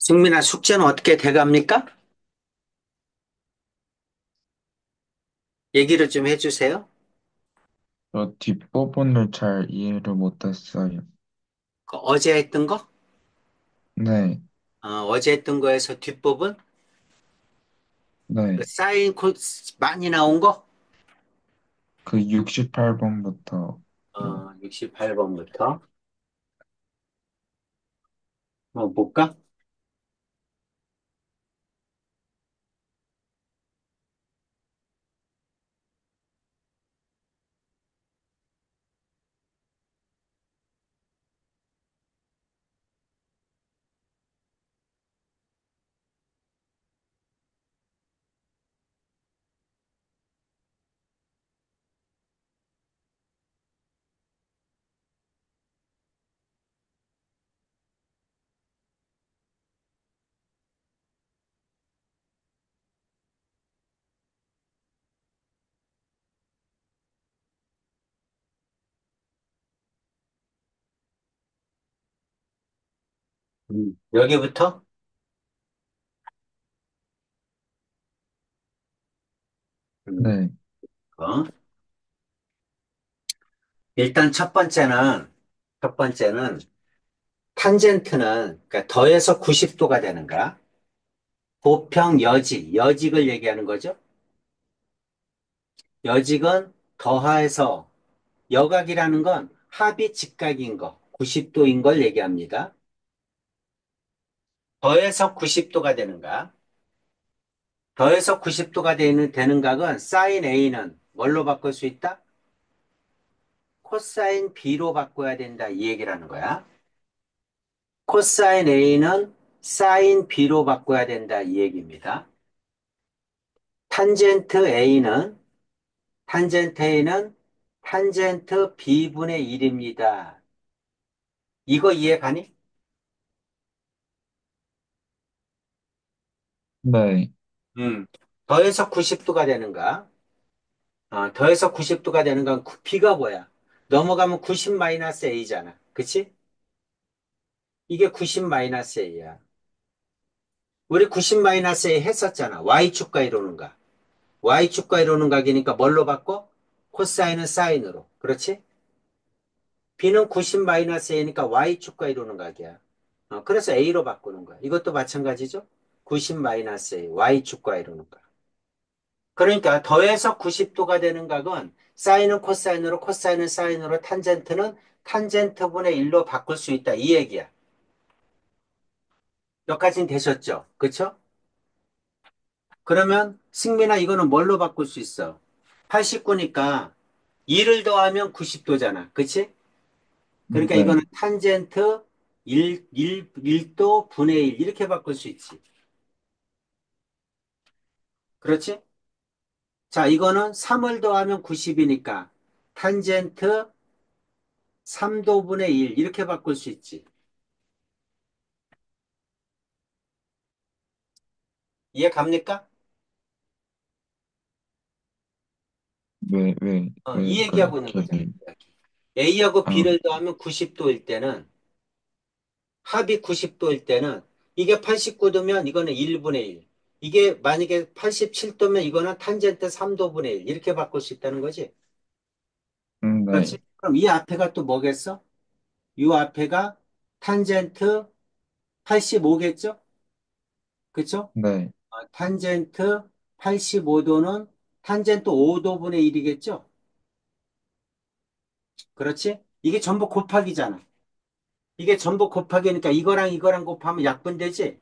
승민아, 숙제는 어떻게 돼갑니까? 얘기를 좀 해주세요. 저 뒷부분을 잘 이해를 못했어요. 그 어제 했던 거? 네, 어제 했던 거에서 뒷부분? 그 네. 사인 많이 나온 거? 그 68번부터, 68번부터. 볼까? 여기부터? 음, 네, 어? 일단 첫 번째는 탄젠트는, 그러니까 더해서 90도가 되는 거야. 보평 여직을 얘기하는 거죠. 여직은 더하해서 여각이라는 건 합이 직각인 거, 90도인 걸 얘기합니다. 더해서 90도가 되는가? 더해서 90도가 되는 각은 사인 A는 뭘로 바꿀 수 있다? 코사인 B로 바꿔야 된다. 이 얘기를 하는 거야. 코사인 A는 사인 B로 바꿔야 된다. 이 얘기입니다. 탄젠트 A는, 탄젠트 A는 탄젠트 B분의 1입니다. 이거 이해 가니? 네, 음. 더해서 90도가 되는가? 더해서 90도가 되는 건 B가 뭐야? 넘어가면 90 마이너스 A잖아. 그치? 이게 90 마이너스 A야. 우리 90 마이너스 A 했었잖아. Y축과 이루는가. Y축과 이루는 각이니까 뭘로 바꿔? 코사인은 사인으로. 그렇지? B는 90 마이너스 A니까 Y축과 이루는 각이야. 그래서 A로 바꾸는 거야. 이것도 마찬가지죠? 90 마이너스 A, Y축과 이루는 각. 그러니까 더해서 90도가 되는 각은 사인은 코사인으로, 코사인은 사인으로, 탄젠트는 탄젠트분의 1로 바꿀 수 있다. 이 얘기야. 여기까지는 되셨죠? 그쵸? 그러면 승민아 이거는 뭘로 바꿀 수 있어? 89니까 2를 더하면 90도잖아. 그치? 그러니까 네, 이거는 탄젠트 1도 분의 1 이렇게 바꿀 수 있지. 그렇지? 자, 이거는 3을 더하면 90이니까 탄젠트 3도 분의 1 이렇게 바꿀 수 있지. 이해 갑니까? 이 왜 얘기하고 있는 그렇게, 거잖아. A하고 아, B를 더하면 90도일 때는 합이 90도일 때는 이게 89도면 이거는 1분의 1. 이게 만약에 87도면 이거는 탄젠트 3도분의 1. 이렇게 바꿀 수 있다는 거지. 그렇지? 네, 그럼 이 앞에가 또 뭐겠어? 이 앞에가 탄젠트 85겠죠? 그쵸? 네, 탄젠트 85도는 탄젠트 5도분의 1이겠죠? 그렇지? 이게 전부 곱하기잖아. 이게 전부 곱하기니까 이거랑 이거랑 곱하면 약분되지?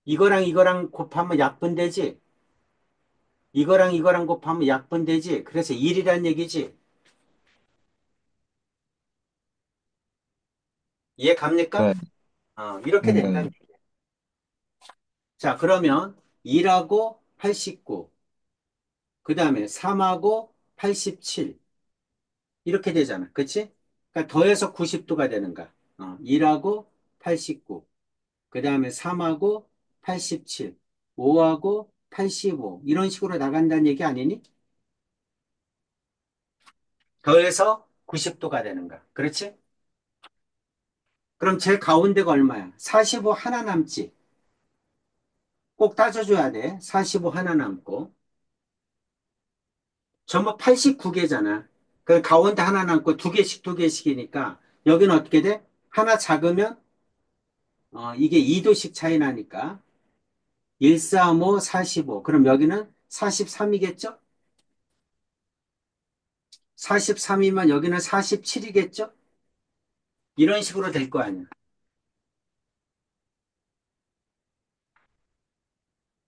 이거랑 이거랑 곱하면 약분되지? 이거랑 이거랑 곱하면 약분되지? 그래서 1이란 얘기지? 이해 갑니까? 네, 이렇게 된다는 네, 얘기야. 자, 그러면 2하고 89, 그 다음에 3하고 87, 이렇게 되잖아. 그치? 그러니까 더해서 90도가 되는가? 1하고 89, 그 다음에 3하고 87, 5하고 85, 이런 식으로 나간다는 얘기 아니니? 더해서 90도가 되는가? 그렇지? 그럼 제일 가운데가 얼마야? 45 하나 남지. 꼭 따져줘야 돼. 45 하나 남고. 전부 89개잖아. 그 가운데 하나 남고 두 개씩 두 개씩이니까 여기는 어떻게 돼? 하나 작으면 이게 2도씩 차이 나니까 1, 3, 5, 45. 그럼 여기는 43이겠죠? 43이면 여기는 47이겠죠? 이런 식으로 될 거 아니야.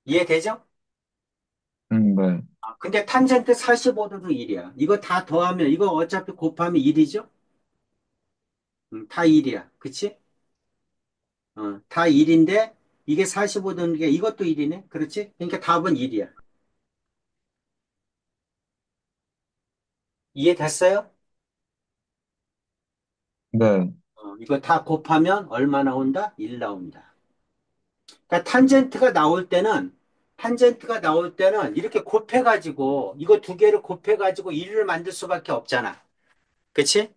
이해되죠? 네. 근데 탄젠트 45도도 1이야. 이거 다 더하면 이거 어차피 곱하면 1이죠? 다 1이야. 그치? 다 1인데 이게 45도는 게 이것도 1이네. 그렇지? 그러니까 답은 1이야. 이해됐어요? 네. 이거 다 곱하면 얼마 나온다? 1 나온다. 그러니까 탄젠트가 나올 때는 이렇게 곱해가지고 이거 두 개를 곱해가지고 1을 만들 수밖에 없잖아. 그치?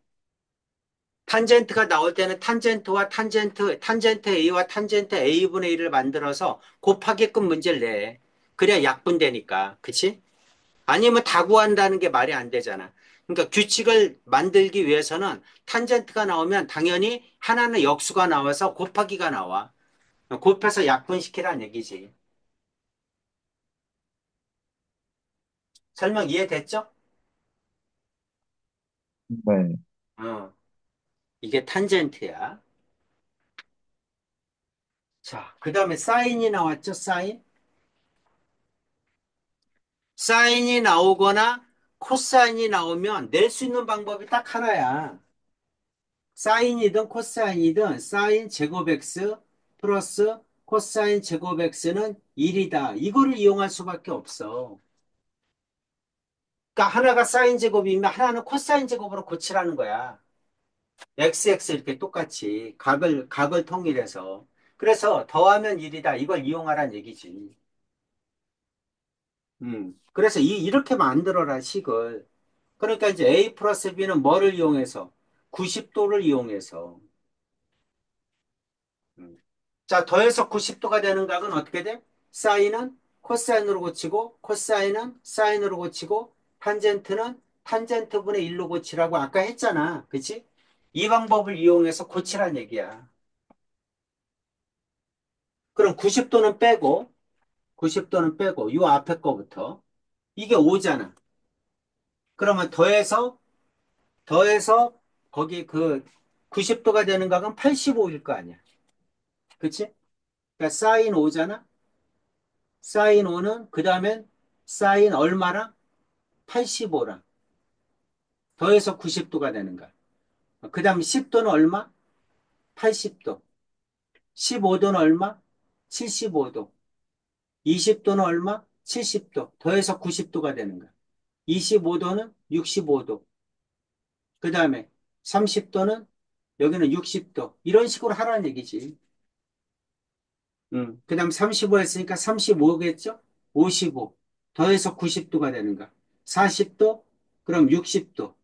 탄젠트가 나올 때는 탄젠트 A와 탄젠트 A분의 1을 만들어서 곱하게끔 문제를 내. 그래야 약분되니까. 그치? 아니면 다 구한다는 게 말이 안 되잖아. 그러니까 규칙을 만들기 위해서는 탄젠트가 나오면 당연히 하나는 역수가 나와서 곱하기가 나와. 곱해서 약분시키라는 얘기지. 설명 이해됐죠? 네. 어, 이게 탄젠트야. 자, 그 다음에 사인이 나왔죠, 사인? 사인이 나오거나 코사인이 나오면 낼 수 있는 방법이 딱 하나야. 사인이든 코사인이든 사인 제곱 x 플러스 코사인 제곱 x는 1이다. 이거를 이용할 수밖에 없어. 그러니까 하나가 사인 제곱이면 하나는 코사인 제곱으로 고치라는 거야. XX 이렇게 똑같이 각을 통일해서. 그래서 더하면 1이다. 이걸 이용하라는 얘기지. 그래서 이렇게 만들어라, 식을. 그러니까 이제 A 플러스 B는 뭐를 이용해서? 90도를 이용해서. 음. 자, 더해서 90도가 되는 각은 어떻게 돼? 사인은 코사인으로 고치고, 코사인은 사인으로 고치고, 탄젠트는 탄젠트분의 1로 고치라고 아까 했잖아. 그치? 이 방법을 이용해서 고치란 얘기야. 그럼 90도는 빼고, 90도는 빼고, 요 앞에 거부터. 이게 5잖아. 그러면 더해서 거기 그 90도가 되는 각은 85일 거 아니야. 그치? 그러니까 사인 5잖아. 사인 5는 그 다음엔 사인 얼마랑 85랑 더해서 90도가 되는 거야. 그 다음 10도는 얼마? 80도. 15도는 얼마? 75도. 20도는 얼마? 70도. 더해서 90도가 되는 거야. 25도는 65도. 그 다음에 30도는 여기는 60도. 이런 식으로 하라는 얘기지. 그 다음 35 했으니까 35겠죠? 55. 더해서 90도가 되는 거야. 40도? 그럼 60도.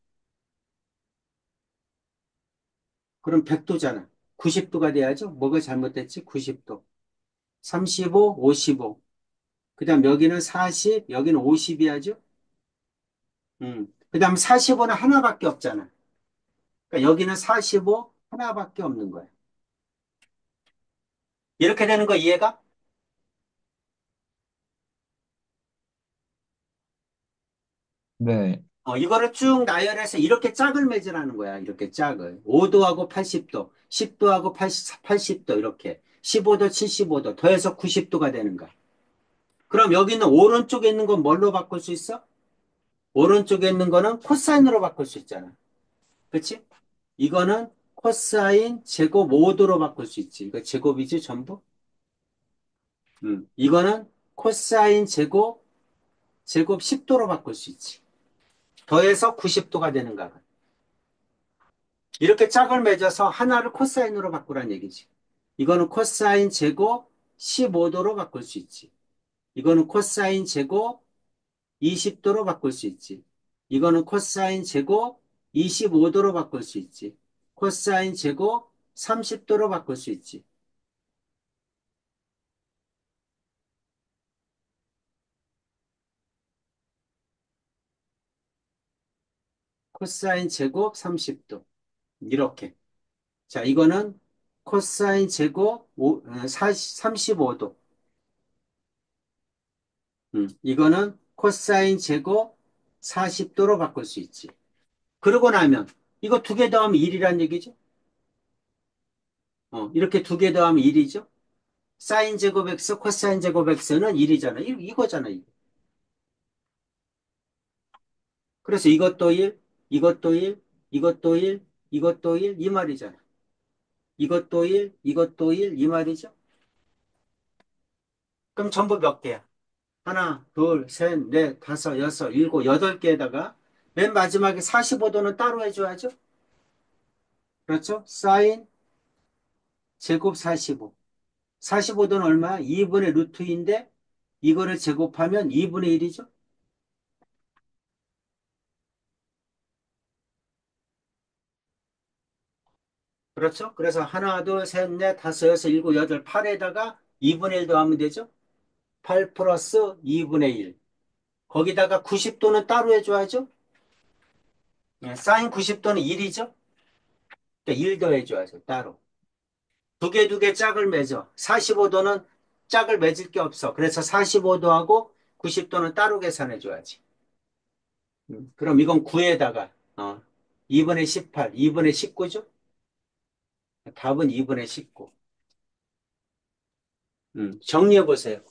그럼 100도잖아. 90도가 돼야죠? 뭐가 잘못됐지? 90도. 35, 55. 그 다음 여기는 40, 여기는 50이야죠? 그 다음 45는 하나밖에 없잖아. 그러니까 여기는 45, 하나밖에 없는 거야. 이렇게 되는 거 이해가? 네. 이거를 쭉 나열해서 이렇게 짝을 맺으라는 거야. 이렇게 짝을. 5도하고 80도, 10도하고 80도 이렇게. 15도, 75도 더해서 90도가 되는 거야. 그럼 여기 있는 오른쪽에 있는 건 뭘로 바꿀 수 있어? 오른쪽에 있는 거는 코사인으로 바꿀 수 있잖아. 그치? 이거는 코사인 제곱 5도로 바꿀 수 있지. 이거 제곱이지, 전부? 이거는 코사인 제곱 10도로 바꿀 수 있지. 더해서 90도가 되는 거야. 이렇게 짝을 맺어서 하나를 코사인으로 바꾸란 얘기지. 이거는 코사인 제곱 15도로 바꿀 수 있지. 이거는 코사인 제곱 20도로 바꿀 수 있지. 이거는 코사인 제곱 25도로 바꿀 수 있지. 코사인 제곱 30도로 바꿀 수 있지. 코사인 제곱 30도. 이렇게. 자, 이거는 코사인 제곱 35도. 이거는 코사인 제곱 40도로 바꿀 수 있지. 그러고 나면 이거 두 개 더하면 1이란 얘기죠? 이렇게 두 개 더하면 1이죠? 사인 제곱 x, 코사인 제곱 x는 1이잖아. 이거잖아, 이거. 그래서 이것도 1, 이것도 1, 이것도 1, 이것도 1, 이 말이잖아. 이것도 1, 이것도 1, 이 말이죠? 그럼 전부 몇 개야? 하나, 둘, 셋, 넷, 다섯, 여섯, 일곱, 여덟 개에다가 맨 마지막에 45도는 따로 해줘야죠? 그렇죠? 사인 제곱 45. 45도는 얼마야? 2분의 루트인데 이거를 제곱하면 2분의 1이죠? 그렇죠? 그래서 하나, 둘, 셋, 넷, 다섯, 여섯, 일곱, 여덟, 8에다가 2분의 1 더하면 되죠? 8 플러스 2분의 1. 거기다가 90도는 따로 해줘야죠? 사인 90도는 1이죠? 그러니까 1 더해줘야죠, 따로. 두 개 짝을 맺어. 45도는 짝을 맺을 게 없어. 그래서 45도하고 90도는 따로 계산해줘야지. 그럼 이건 9에다가 2분의 18, 2분의 19죠? 답은 2분의 19. 정리해 보세요.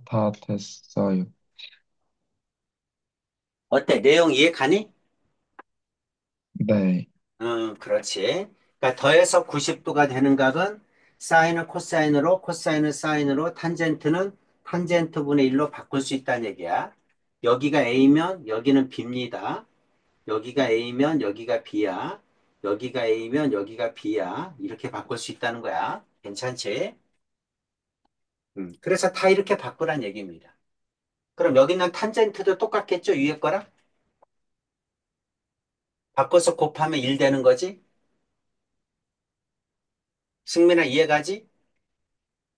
다 됐어요. 어때? 내용 이해 가니? 네. 그렇지. 그러니까 더해서 90도가 되는 값은 사인을 코사인으로, 코사인을 사인으로, 탄젠트는 탄젠트 분의 1로 바꿀 수 있다는 얘기야. 여기가 A면 여기는 B입니다. 여기가 A면 여기가 B야. 여기가 A면 여기가 B야. 이렇게 바꿀 수 있다는 거야. 괜찮지? 그래서 다 이렇게 바꾸란 얘기입니다. 그럼 여기 있는 탄젠트도 똑같겠죠? 위에 거랑? 바꿔서 곱하면 1 되는 거지? 승민아 이해가지?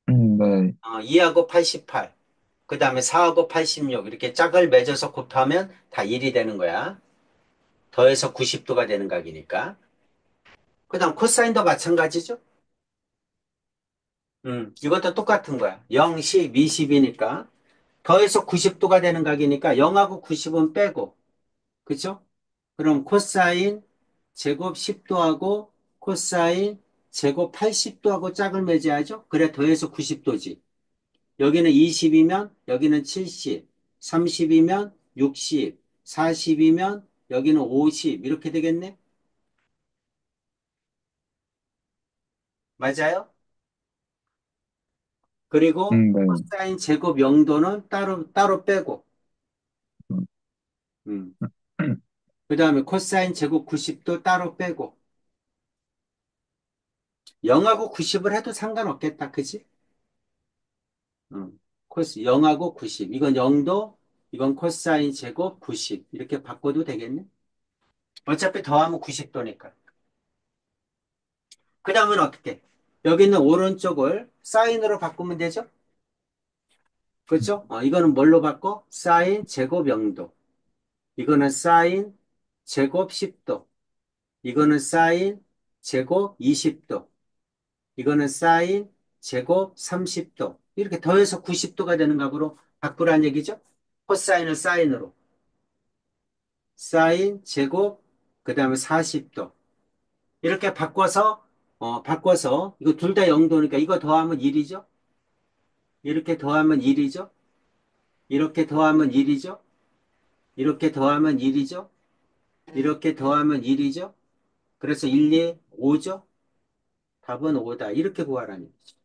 네. 2하고 88. 그 다음에 4하고 86. 이렇게 짝을 맺어서 곱하면 다 1이 되는 거야. 더해서 90도가 되는 각이니까. 그 다음 코사인도 마찬가지죠? 이것도 똑같은 거야. 0, 10, 20이니까. 더해서 90도가 되는 각이니까 0하고 90은 빼고. 그쵸? 그럼 코사인 제곱 10도하고 코사인 제곱 80도하고 짝을 맺어야죠. 그래 더해서 90도지. 여기는 20이면 여기는 70, 30이면 60, 40이면 여기는 50 이렇게 되겠네. 맞아요? 그리고 네. 코사인 제곱 0도는 따로 빼고 음. 그 다음에 코사인 제곱 90도 따로 빼고 0하고 90을 해도 상관없겠다. 그지? 코스 0하고 90. 이건 0도, 이건 코사인 제곱 90. 이렇게 바꿔도 되겠네? 어차피 더하면 90도니까. 그 다음은 어떻게? 여기 있는 오른쪽을 사인으로 바꾸면 되죠? 그렇죠? 이거는 뭘로 바꿔? 사인 제곱 0도. 이거는 사인 제곱 10도. 이거는 사인 제곱 20도. 이거는 사인 제곱 30도. 이렇게 더해서 90도가 되는 값으로 바꾸란 얘기죠? 코사인을 사인으로. 사인 제곱 그 다음에 40도 이렇게 바꿔서 이거 둘 다 0도니까 이거 더하면 1이죠. 이렇게 더하면 1이죠. 이렇게 더하면 1이죠. 이렇게 더하면 1이죠. 이렇게 더하면 1이죠. 그래서 1, 2, 5죠. 답은 5다. 이렇게 구하라는 얘기죠.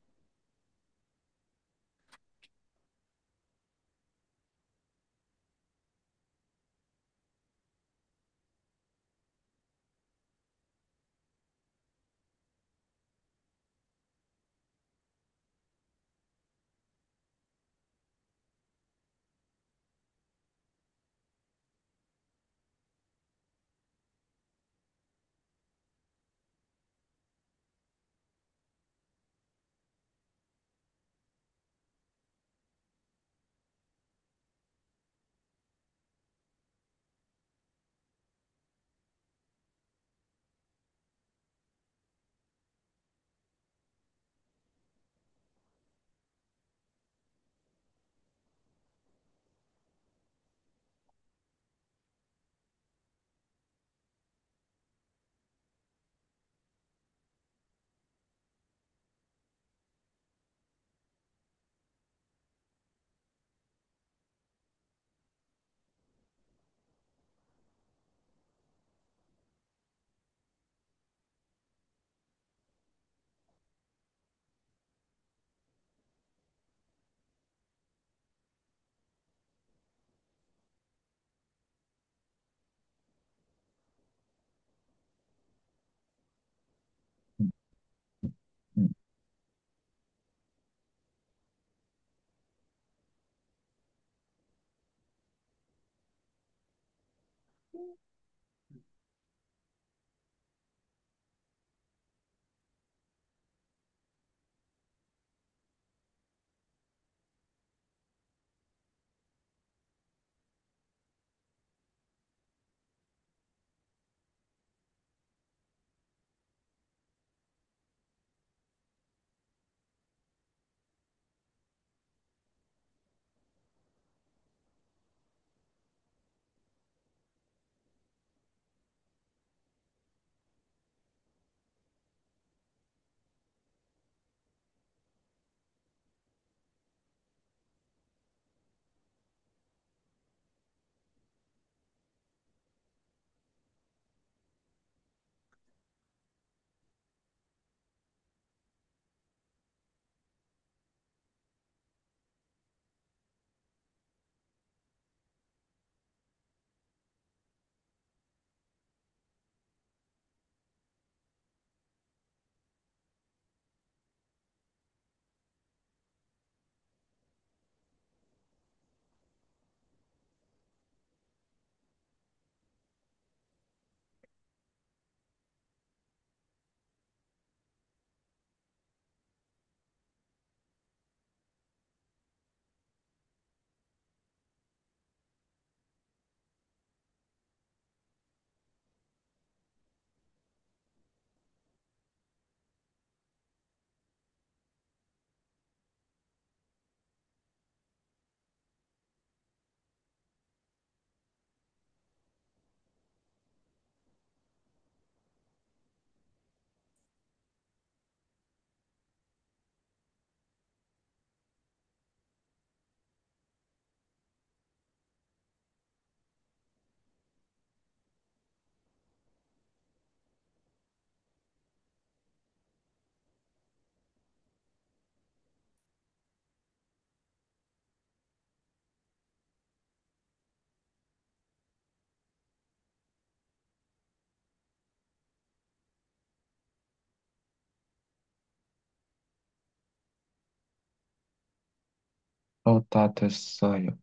다 됐어요.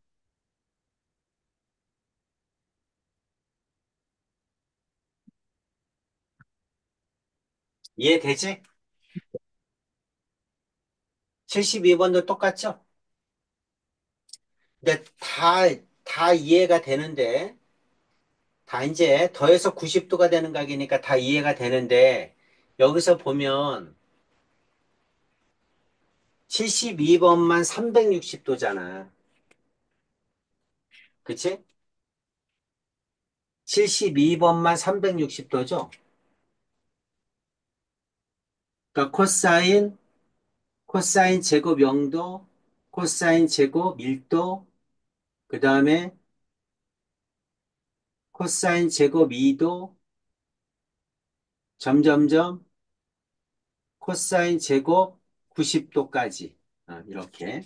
이해되지? 72번도 똑같죠? 근데 다 이해가 되는데, 다 이제 더해서 90도가 되는 각이니까 다 이해가 되는데, 여기서 보면 72번만 360도잖아. 그치? 72번만 360도죠? 그러니까 코사인 제곱 0도, 코사인 제곱 1도, 그 다음에 코사인 제곱 2도, 점점점 코사인 제곱 90도까지. 이렇게.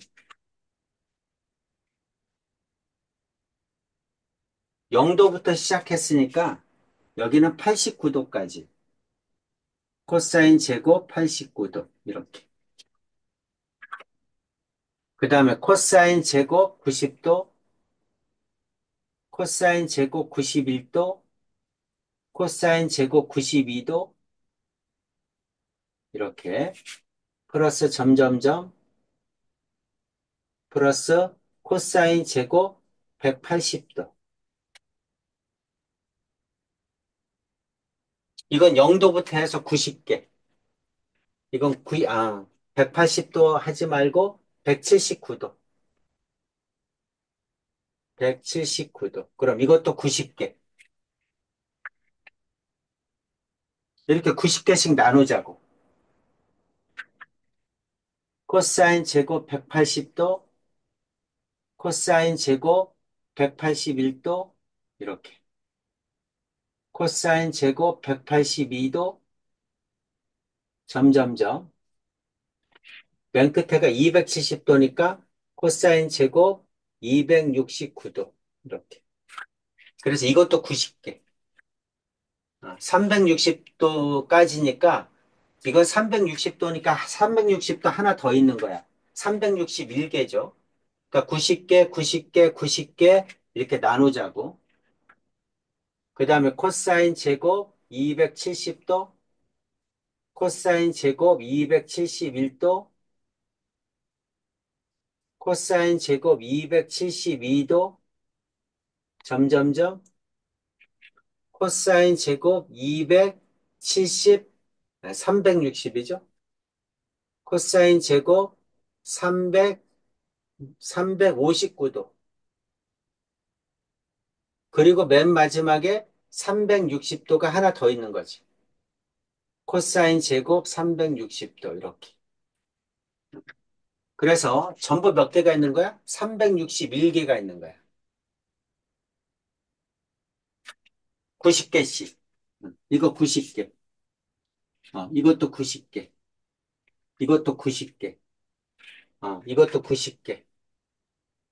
0도부터 시작했으니까 여기는 89도까지. 코사인 제곱 89도. 이렇게. 그 다음에 코사인 제곱 90도, 코사인 제곱 91도, 코사인 제곱 92도. 이렇게. 플러스 점점점 플러스 코사인 제곱 180도. 이건 0도부터 해서 90개. 이건 180도 하지 말고 179도. 179도. 그럼 이것도 90개. 이렇게 90개씩 나누자고. 코사인 제곱 180도, 코사인 제곱 181도, 이렇게. 코사인 제곱 182도, 점점점. 맨 끝에가 270도니까 코사인 제곱 269도. 이렇게. 그래서 이것도 90개. 360도까지니까 이건 360도니까 360도 하나 더 있는 거야. 361개죠. 그러니까 90개, 90개, 90개 이렇게 나누자고. 그 다음에 코사인 제곱 270도, 코사인 제곱 271도, 코사인 제곱 272도, 점점점, 코사인 제곱 270, 360이죠. 코사인 제곱 300, 359도. 그리고 맨 마지막에 360도가 하나 더 있는 거지. 코사인 제곱 360도 이렇게. 그래서 전부 몇 개가 있는 거야? 361개가 있는 거야. 90개씩. 이거 90개. 이것도 90개. 이것도 90개. 이것도 90개.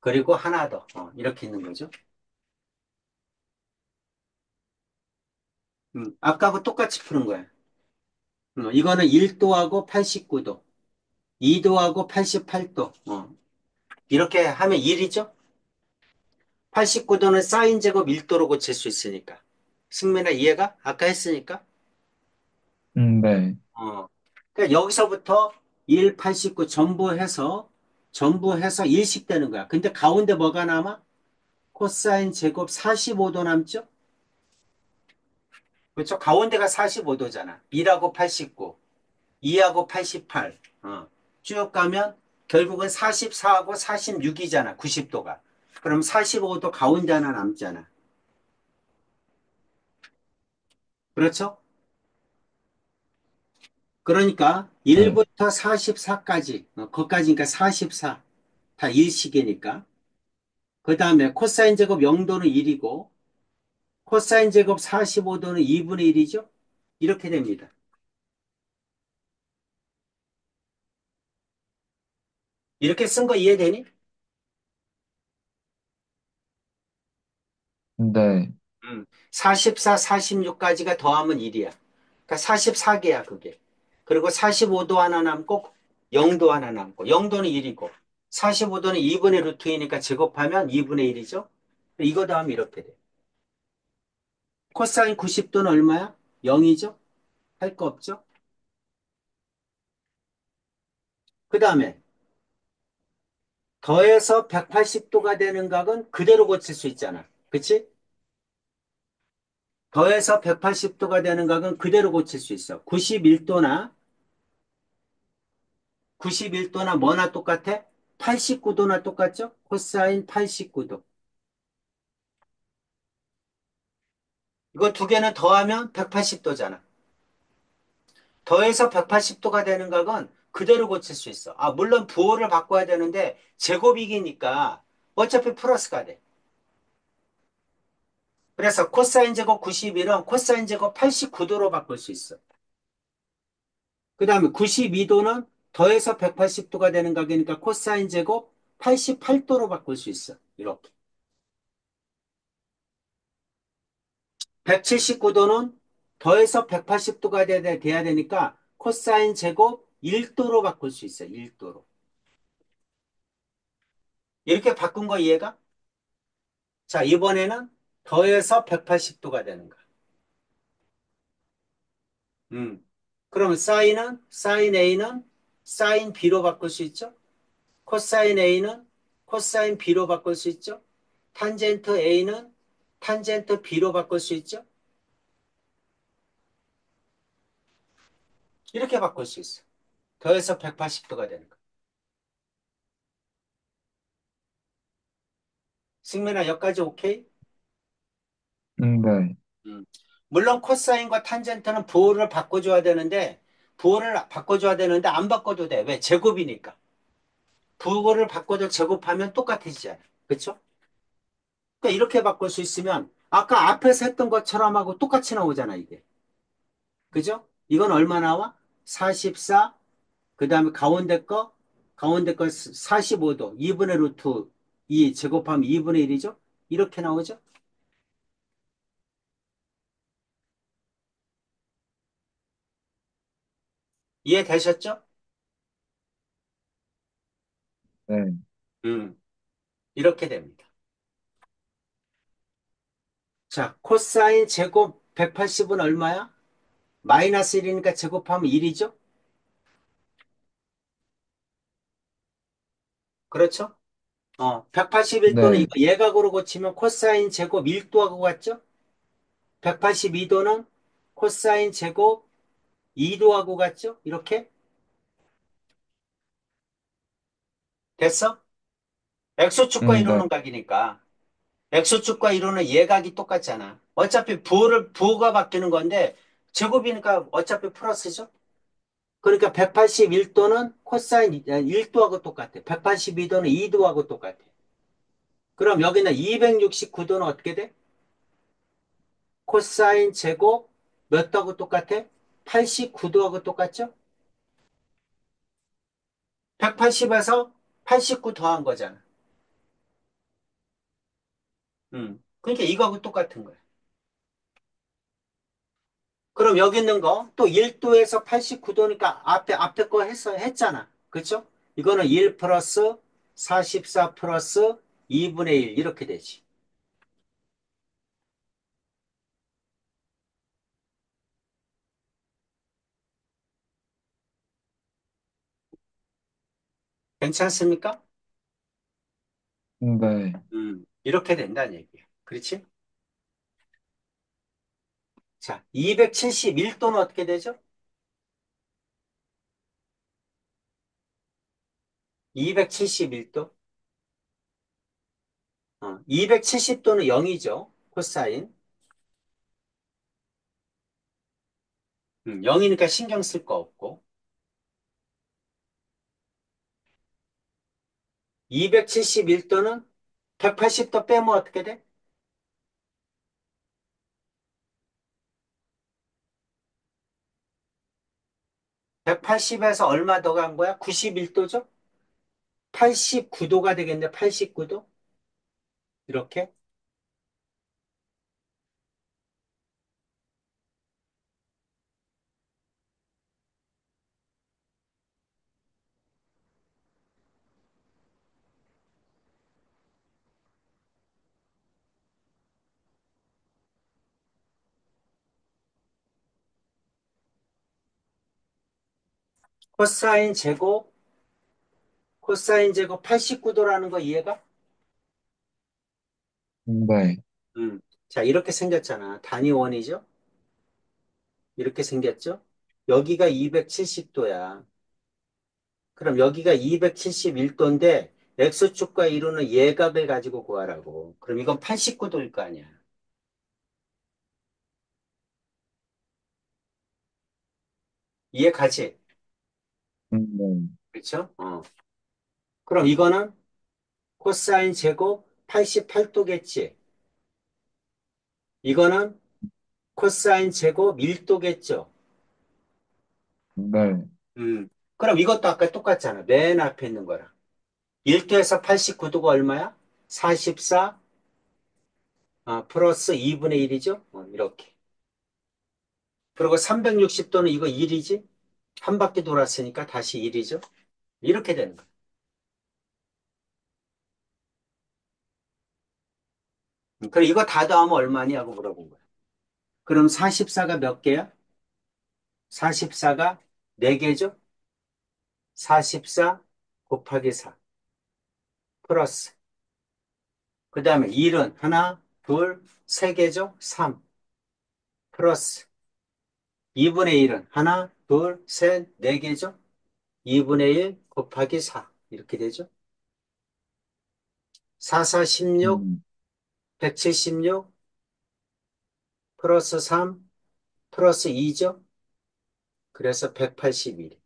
그리고 하나 더. 이렇게 있는 거죠. 아까하고 똑같이 푸는 거야. 이거는 1도하고 89도, 2도하고 88도. 이렇게 하면 1이죠? 89도는 사인 제곱 1도로 고칠 수 있으니까. 승민아 이해가? 아까 했으니까. 네. 그러니까 여기서부터 1, 89 전부 해서 1씩 되는 거야. 근데 가운데 뭐가 남아? 코사인 제곱 45도 남죠? 그렇죠? 가운데가 45도잖아. 1하고 89, 2하고 88. 쭉 가면 결국은 44하고 46이잖아. 90도가. 그럼 45도 가운데 하나 남잖아. 그렇죠? 그러니까 네. 1부터 44까지, 거기까지니까 44. 다 일식이니까. 그 다음에 코사인 제곱 0도는 1이고, 코사인 제곱 45도는 2분의 1이죠? 이렇게 됩니다. 이렇게 쓴 거 이해되니? 네. 44, 46까지가 더하면 1이야. 그러니까 44개야, 그게. 그리고 45도 하나 남고, 0도 하나 남고, 0도는 1이고. 45도는 2분의 루트이니까 제곱하면 2분의 1이죠? 이거 다음 이렇게 돼. 코사인 90도는 얼마야? 0이죠? 할 거 없죠? 그 다음에 더해서 180도가 되는 각은 그대로 고칠 수 있잖아. 그치? 더해서 180도가 되는 각은 그대로 고칠 수 있어. 91도나 뭐나 똑같아? 89도나 똑같죠? 코사인 89도. 이거 두 개는 더하면 180도잖아. 더해서 180도가 되는 각은 그대로 고칠 수 있어. 아, 물론 부호를 바꿔야 되는데 제곱이기니까 어차피 플러스가 돼. 그래서 코사인 제곱 91은 코사인 제곱 89도로 바꿀 수 있어. 그 다음에 92도는 더해서 180도가 되는 각이니까 코사인 제곱 88도로 바꿀 수 있어. 이렇게. 179도는 더해서 180도가 돼야 되니까 코사인 제곱 1도로 바꿀 수 있어. 1도로. 이렇게 바꾼 거 이해가? 자, 이번에는 더해서 180도가 되는 거. 음. 그러면 사인 A는 사인 B로 바꿀 수 있죠? 코사인 A는 코사인 B로 바꿀 수 있죠? 탄젠트 A는 탄젠트 B로 바꿀 수 있죠? 이렇게 바꿀 수 있어. 더해서 180도가 되는 거. 승민아, 여기까지 오케이? 네. 음. 물론 코사인과 탄젠트는 부호를 바꿔줘야 되는데 부호를 바꿔줘야 되는데 안 바꿔도 돼. 왜? 제곱이니까. 부호를 바꿔도 제곱하면 똑같아지잖아. 그렇죠? 그러니까 이렇게 바꿀 수 있으면 아까 앞에서 했던 것처럼 하고 똑같이 나오잖아, 이게. 그죠? 이건 얼마 나와? 44, 그 다음에 가운데 거 45도, 2분의 루트 2 제곱하면 2분의 1이죠? 이렇게 나오죠? 이해되셨죠? 네. 음, 이렇게 됩니다. 자, 코사인 제곱 180은 얼마야? 마이너스 1이니까 제곱하면 1이죠? 그렇죠? 181도는 네. 이거 예각으로 고치면 코사인 제곱 1도하고 같죠? 182도는 코사인 제곱 2도하고 같죠? 이렇게 됐어? X축과 네. 이루는 각이니까 X축과 이루는 예각이 똑같잖아. 어차피 부호가 바뀌는 건데 제곱이니까 어차피 플러스죠? 그러니까 181도는 코사인 1도하고 똑같아. 182도는 2도하고 똑같아. 그럼 여기는 269도는 어떻게 돼? 코사인 제곱 몇 도하고 똑같아? 89도하고 똑같죠? 180에서 89 더한 거잖아. 그러니까 이거하고 똑같은 거야. 그럼 여기 있는 거 또 1도에서 89도니까 앞에 거 했잖아. 그쵸? 이거는 1 플러스 44 플러스 2분의 1 이렇게 되지. 괜찮습니까? 네. 이렇게 된다는 얘기야. 그렇지? 자, 271도는 어떻게 되죠? 271도. 270도는 0이죠. 코사인. 0이니까 신경 쓸 거 없고. 271도는 180도 빼면 어떻게 돼? 180에서 얼마 더 간 거야? 91도죠? 89도가 되겠네. 89도. 이렇게. 코사인 제곱, 코사인 제곱 89도라는 거 이해가? 네. 자, 이렇게 생겼잖아. 단위 원이죠? 이렇게 생겼죠? 여기가 270도야. 그럼 여기가 271도인데, X축과 이루는 예각을 가지고 구하라고. 그럼 이건 89도일 거 아니야. 이해 가지? 네. 그렇죠? 그럼 이거는 코사인 제곱 88도겠지? 이거는 코사인 제곱 1도겠죠? 네. 그럼 이것도 아까 똑같잖아. 맨 앞에 있는 거랑. 1도에서 89도가 얼마야? 44 플러스 2분의 1이죠? 이렇게. 그리고 360도는 이거 1이지? 한 바퀴 돌았으니까 다시 1이죠? 이렇게 되는 거야. 그럼 이거 다 더하면 얼마니? 하고 물어본 거야. 그럼 44가 몇 개야? 44가 4개죠? 44 곱하기 4 플러스 그 다음에 1은 하나, 둘, 세 개죠? 3 플러스 2분의 1은 하나, 둘, 셋, 네 개죠? 2분의 1 곱하기 4 이렇게 되죠? 4, 4, 16, 음, 176 플러스 3 플러스 2죠? 그래서 181.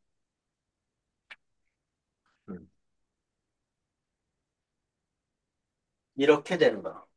이렇게 되는 거.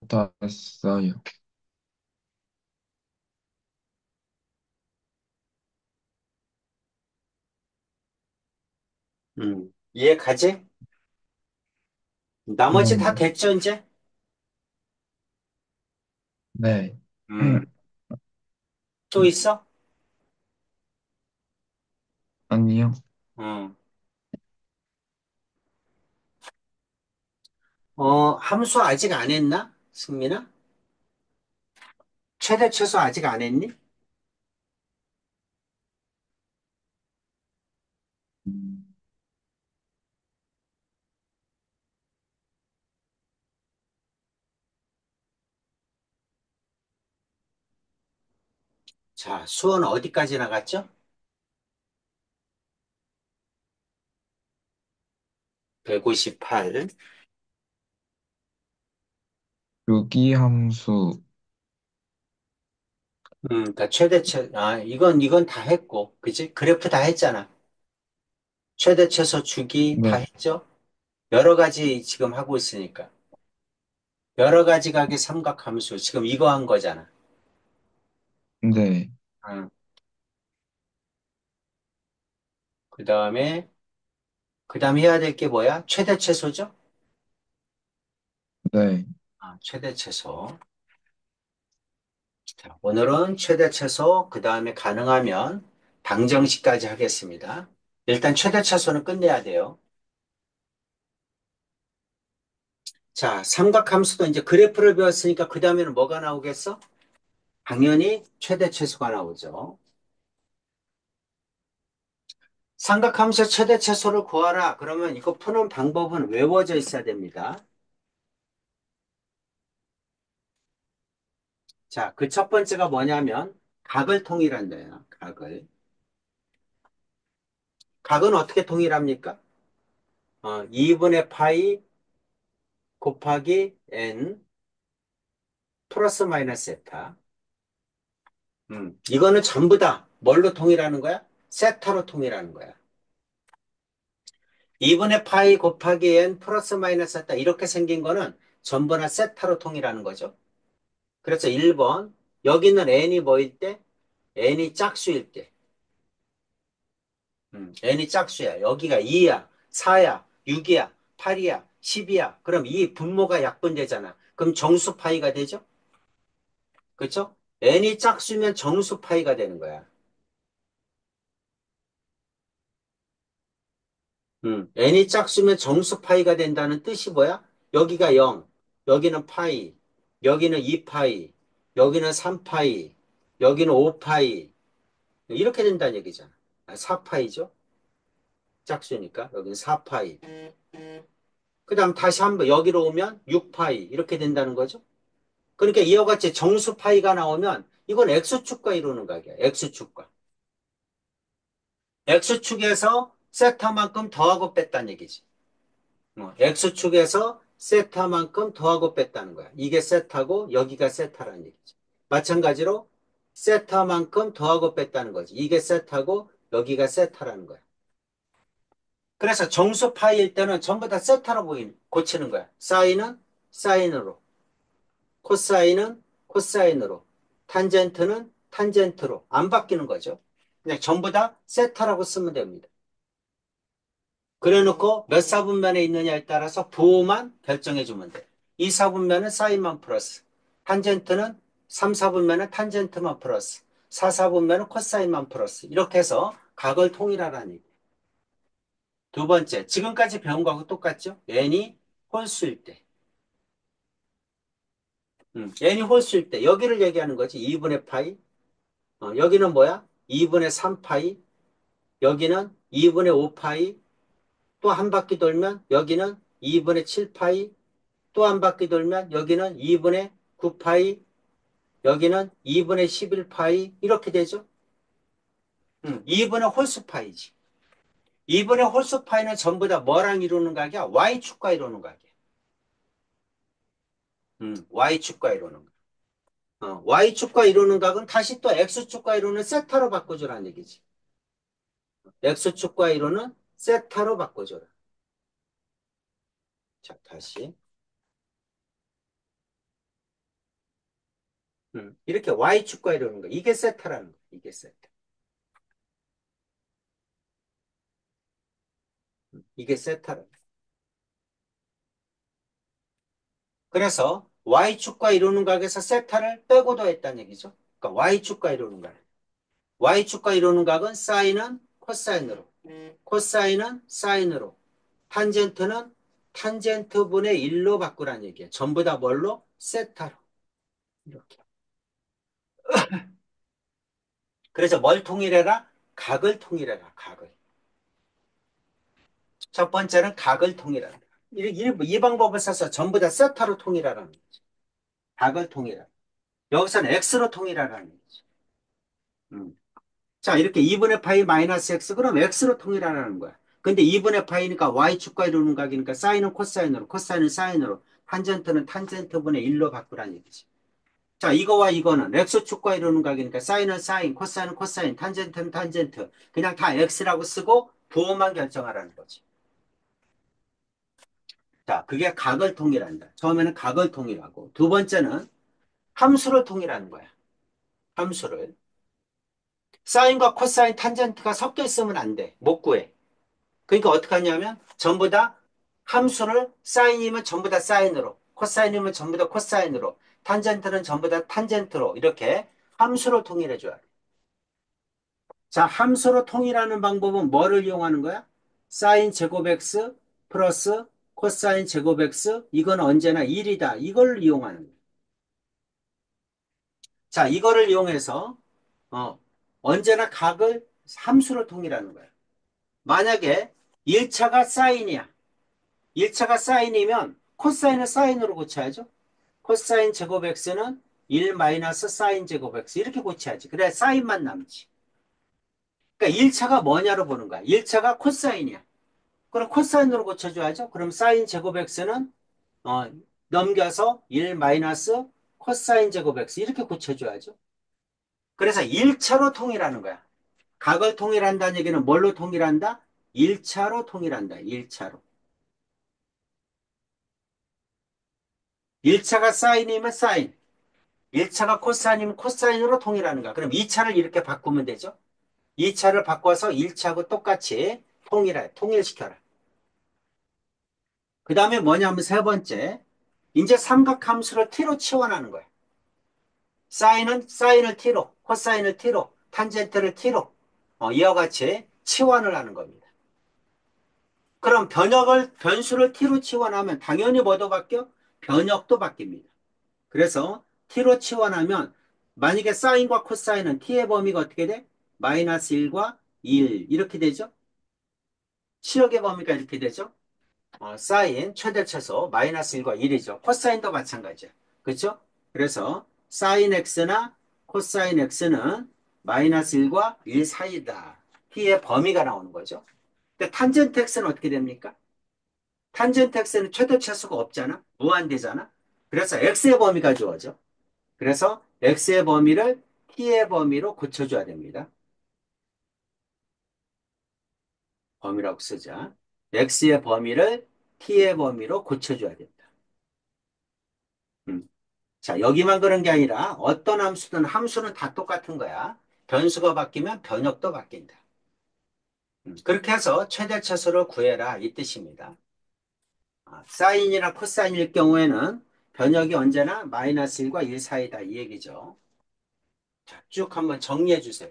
다 했어요. 이해 가지? 나머지 다 네. 됐죠, 이제? 네. 음, 또 있어? 아니요. 음. 함수 아직 안 했나? 승민아? 최대 최소 아직 안 했니? 음, 자, 수원 어디까지 나갔죠? 158. 유기함수. 그러니까 이건 다 했고, 그지? 그래프 다 했잖아. 최대 최소 주기 다 네. 했죠? 여러 가지 지금 하고 있으니까. 여러 가지 각의 삼각함수. 지금 이거 한 거잖아. 네. 응. 그 다음에, 그 다음에 해야 될 게 뭐야? 최대 최소죠? 네. 최대 최소. 자, 오늘은 최대 최소, 그 다음에 가능하면 방정식까지 하겠습니다. 일단 최대 최소는 끝내야 돼요. 자, 삼각함수도 이제 그래프를 배웠으니까 그 다음에는 뭐가 나오겠어? 당연히 최대 최소가 나오죠. 삼각함수의 최대 최소를 구하라. 그러면 이거 푸는 방법은 외워져 있어야 됩니다. 자, 그 첫 번째가 뭐냐면 각을 통일한다요. 각을. 각은 어떻게 통일합니까? 2분의 파이 곱하기 n 플러스 마이너스 세타. 이거는 전부 다 뭘로 통일하는 거야? 세타로 통일하는 거야. 2분의 파이 곱하기 n 플러스 마이너스 세타 이렇게 생긴 거는 전부 다 세타로 통일하는 거죠. 그래서 1번 여기는 n이 뭐일 때? n이 짝수일 때. n이 짝수야. 여기가 2야, 4야, 6이야, 8이야, 10이야. 그럼 이 분모가 약분되잖아. 그럼 정수 파이가 되죠? 그렇죠? n이 짝수면 정수 파이가 되는 거야. n이 짝수면 정수 파이가 된다는 뜻이 뭐야? 여기가 0, 여기는 파이, 여기는 2파이, 여기는 3파이, 여기는 5파이. 이렇게 된다는 얘기잖아. 4파이죠? 짝수니까. 여기는 4파이. 그 다음 다시 한번 여기로 오면 6파이. 이렇게 된다는 거죠. 그러니까 이와 같이 정수 파이가 나오면 이건 X축과 이루는 각이야. X축과. X축에서 세타만큼 더하고 뺐다는 얘기지. X축에서 세타만큼 더하고 뺐다는 거야. 이게 세타고 여기가 세타라는 얘기지. 마찬가지로 세타만큼 더하고 뺐다는 거지. 이게 세타고 여기가 세타라는 거야. 그래서 정수 파이일 때는 전부 다 세타로 고치는 거야. 사인은 사인으로, 코사인은 코사인으로, 탄젠트는 탄젠트로 안 바뀌는 거죠. 그냥 전부 다 세타라고 쓰면 됩니다. 그래 놓고 몇 사분면에 있느냐에 따라서 부호만 결정해 주면 돼. 2, 4분면은 사인만 플러스. 탄젠트는 3, 4분면은 탄젠트만 플러스. 4, 4분면은 코사인만 플러스. 이렇게 해서 각을 통일하라는 얘기. 두 번째, 지금까지 배운 거하고 똑같죠? n이 홀수일 때. n이 홀수일 때. 여기를 얘기하는 거지. 2분의 파이. 여기는 뭐야? 2분의 3파이. 여기는 2분의 5파이. 또 한 바퀴 돌면 여기는 2분의 7파이. 또 한 바퀴 돌면 여기는 2분의 9파이, 여기는 2분의 11파이 이렇게 되죠. 2분의 홀수파이지. 2분의 홀수파이는 전부 다 뭐랑 이루는 각이야? Y축과 이루는 각이야. Y축과 이루는 각. Y축과 이루는 각은 다시 또 X축과 이루는 세타로 바꿔주라는 얘기지. X축과 이루는 세타로 바꿔줘라. 자, 다시. 이렇게 Y축과 이루는 거. 이게 세타라는 거. 이게 세타. 이게 세타라는 거. 그래서 Y축과 이루는 각에서 세타를 빼고 더했다는 얘기죠. 그러니까 Y축과 이루는 각. Y축과 이루는 각은 사인은 코사인으로, 코사인은 사인으로, 탄젠트는 탄젠트분의 1로 바꾸라는 얘기예요. 전부 다 뭘로? 세타로. 이렇게. 그래서 뭘 통일해라? 각을 통일해라. 각을. 첫 번째는 각을 통일한다. 이 방법을 써서 전부 다 세타로 통일하라는 거죠. 각을 통일하라. 여기서는 x로 통일하라는 거죠. 음. 자, 이렇게 2분의 파이 마이너스 x, 그럼 x로 통일하라는 거야. 근데 2분의 파이니까 y축과 이루는 각이니까 사인은 코사인으로, 코사인은 사인으로, 탄젠트는 탄젠트분의 1로 바꾸라는 얘기지. 자, 이거와 이거는 x축과 이루는 각이니까 사인은 사인, 코사인은 코사인, 탄젠트는 탄젠트. 그냥 다 x라고 쓰고 부호만 결정하라는 거지. 자, 그게 각을 통일한다. 처음에는 각을 통일하고, 두 번째는 함수를 통일하는 거야. 함수를. 사인과 코사인, 탄젠트가 섞여 있으면 안 돼. 못 구해. 그러니까 어떻게 하냐면 전부 다 함수를 사인이면 전부 다 사인으로, 코사인이면 전부 다 코사인으로, 탄젠트는 전부 다 탄젠트로 이렇게 함수로 통일해 줘야 돼. 자, 함수로 통일하는 방법은 뭐를 이용하는 거야? 사인 제곱 x 플러스 코사인 제곱 x 이건 언제나 1이다. 이걸 이용하는 거야. 자, 이거를 이용해서 어, 언제나 각을 함수로 통일하는 거야. 만약에 1차가 사인이야. 1차가 사인이면 코사인을 사인으로 고쳐야죠. 코사인 제곱 x는 1 마이너스 사인 제곱 x 이렇게 고쳐야지. 그래 사인만 남지. 그러니까 1차가 뭐냐로 보는 거야. 1차가 코사인이야. 그럼 코사인으로 고쳐줘야죠. 그럼 사인 제곱 x는 어, 넘겨서 1 마이너스 코사인 제곱 x 이렇게 고쳐줘야죠. 그래서 1차로 통일하는 거야. 각을 통일한다는 얘기는 뭘로 통일한다? 1차로 통일한다. 1차로. 1차가 사인이면 사인. 1차가 코사인이면 코사인으로 통일하는 거야. 그럼 2차를 이렇게 바꾸면 되죠. 2차를 바꿔서 1차하고 똑같이 통일시켜라. 그 다음에 뭐냐면 세 번째. 이제 삼각함수를 t로 치환하는 거야. 사인은 사인을 t로, 코사인을 t로, 탄젠트를 t로 이와 같이 치환을 하는 겁니다. 그럼 변수를 t로 치환하면 당연히 뭐도 바뀌어? 변역도 바뀝니다. 그래서 t로 치환하면 만약에 사인과 코사인은 t의 범위가 어떻게 돼? 마이너스 1과 1 이렇게 되죠? 치역의 범위가 이렇게 되죠? 사인 최대 최소 마이너스 1과 1이죠. 코사인도 마찬가지야. 그렇죠? 그래서 사인 x나 코사인 x는 마이너스 1과 1 사이다. t의 범위가 나오는 거죠. 근데 탄젠트 x는 어떻게 됩니까? 탄젠트 x는 최대 최소가 없잖아. 무한대잖아. 그래서 x의 범위가 주어져. 그래서 x의 범위를 t의 범위로 고쳐줘야 됩니다. 범위라고 쓰자. x의 범위를 t의 범위로 고쳐줘야 된다. 음. 자, 여기만 그런 게 아니라 어떤 함수든 함수는 다 똑같은 거야. 변수가 바뀌면 변역도 바뀐다. 그렇게 해서 최대 차수를 구해라 이 뜻입니다. 사인이나 코사인일 경우에는 변역이 언제나 마이너스 1과 1 사이다 이 얘기죠. 자, 쭉 한번 정리해 주세요.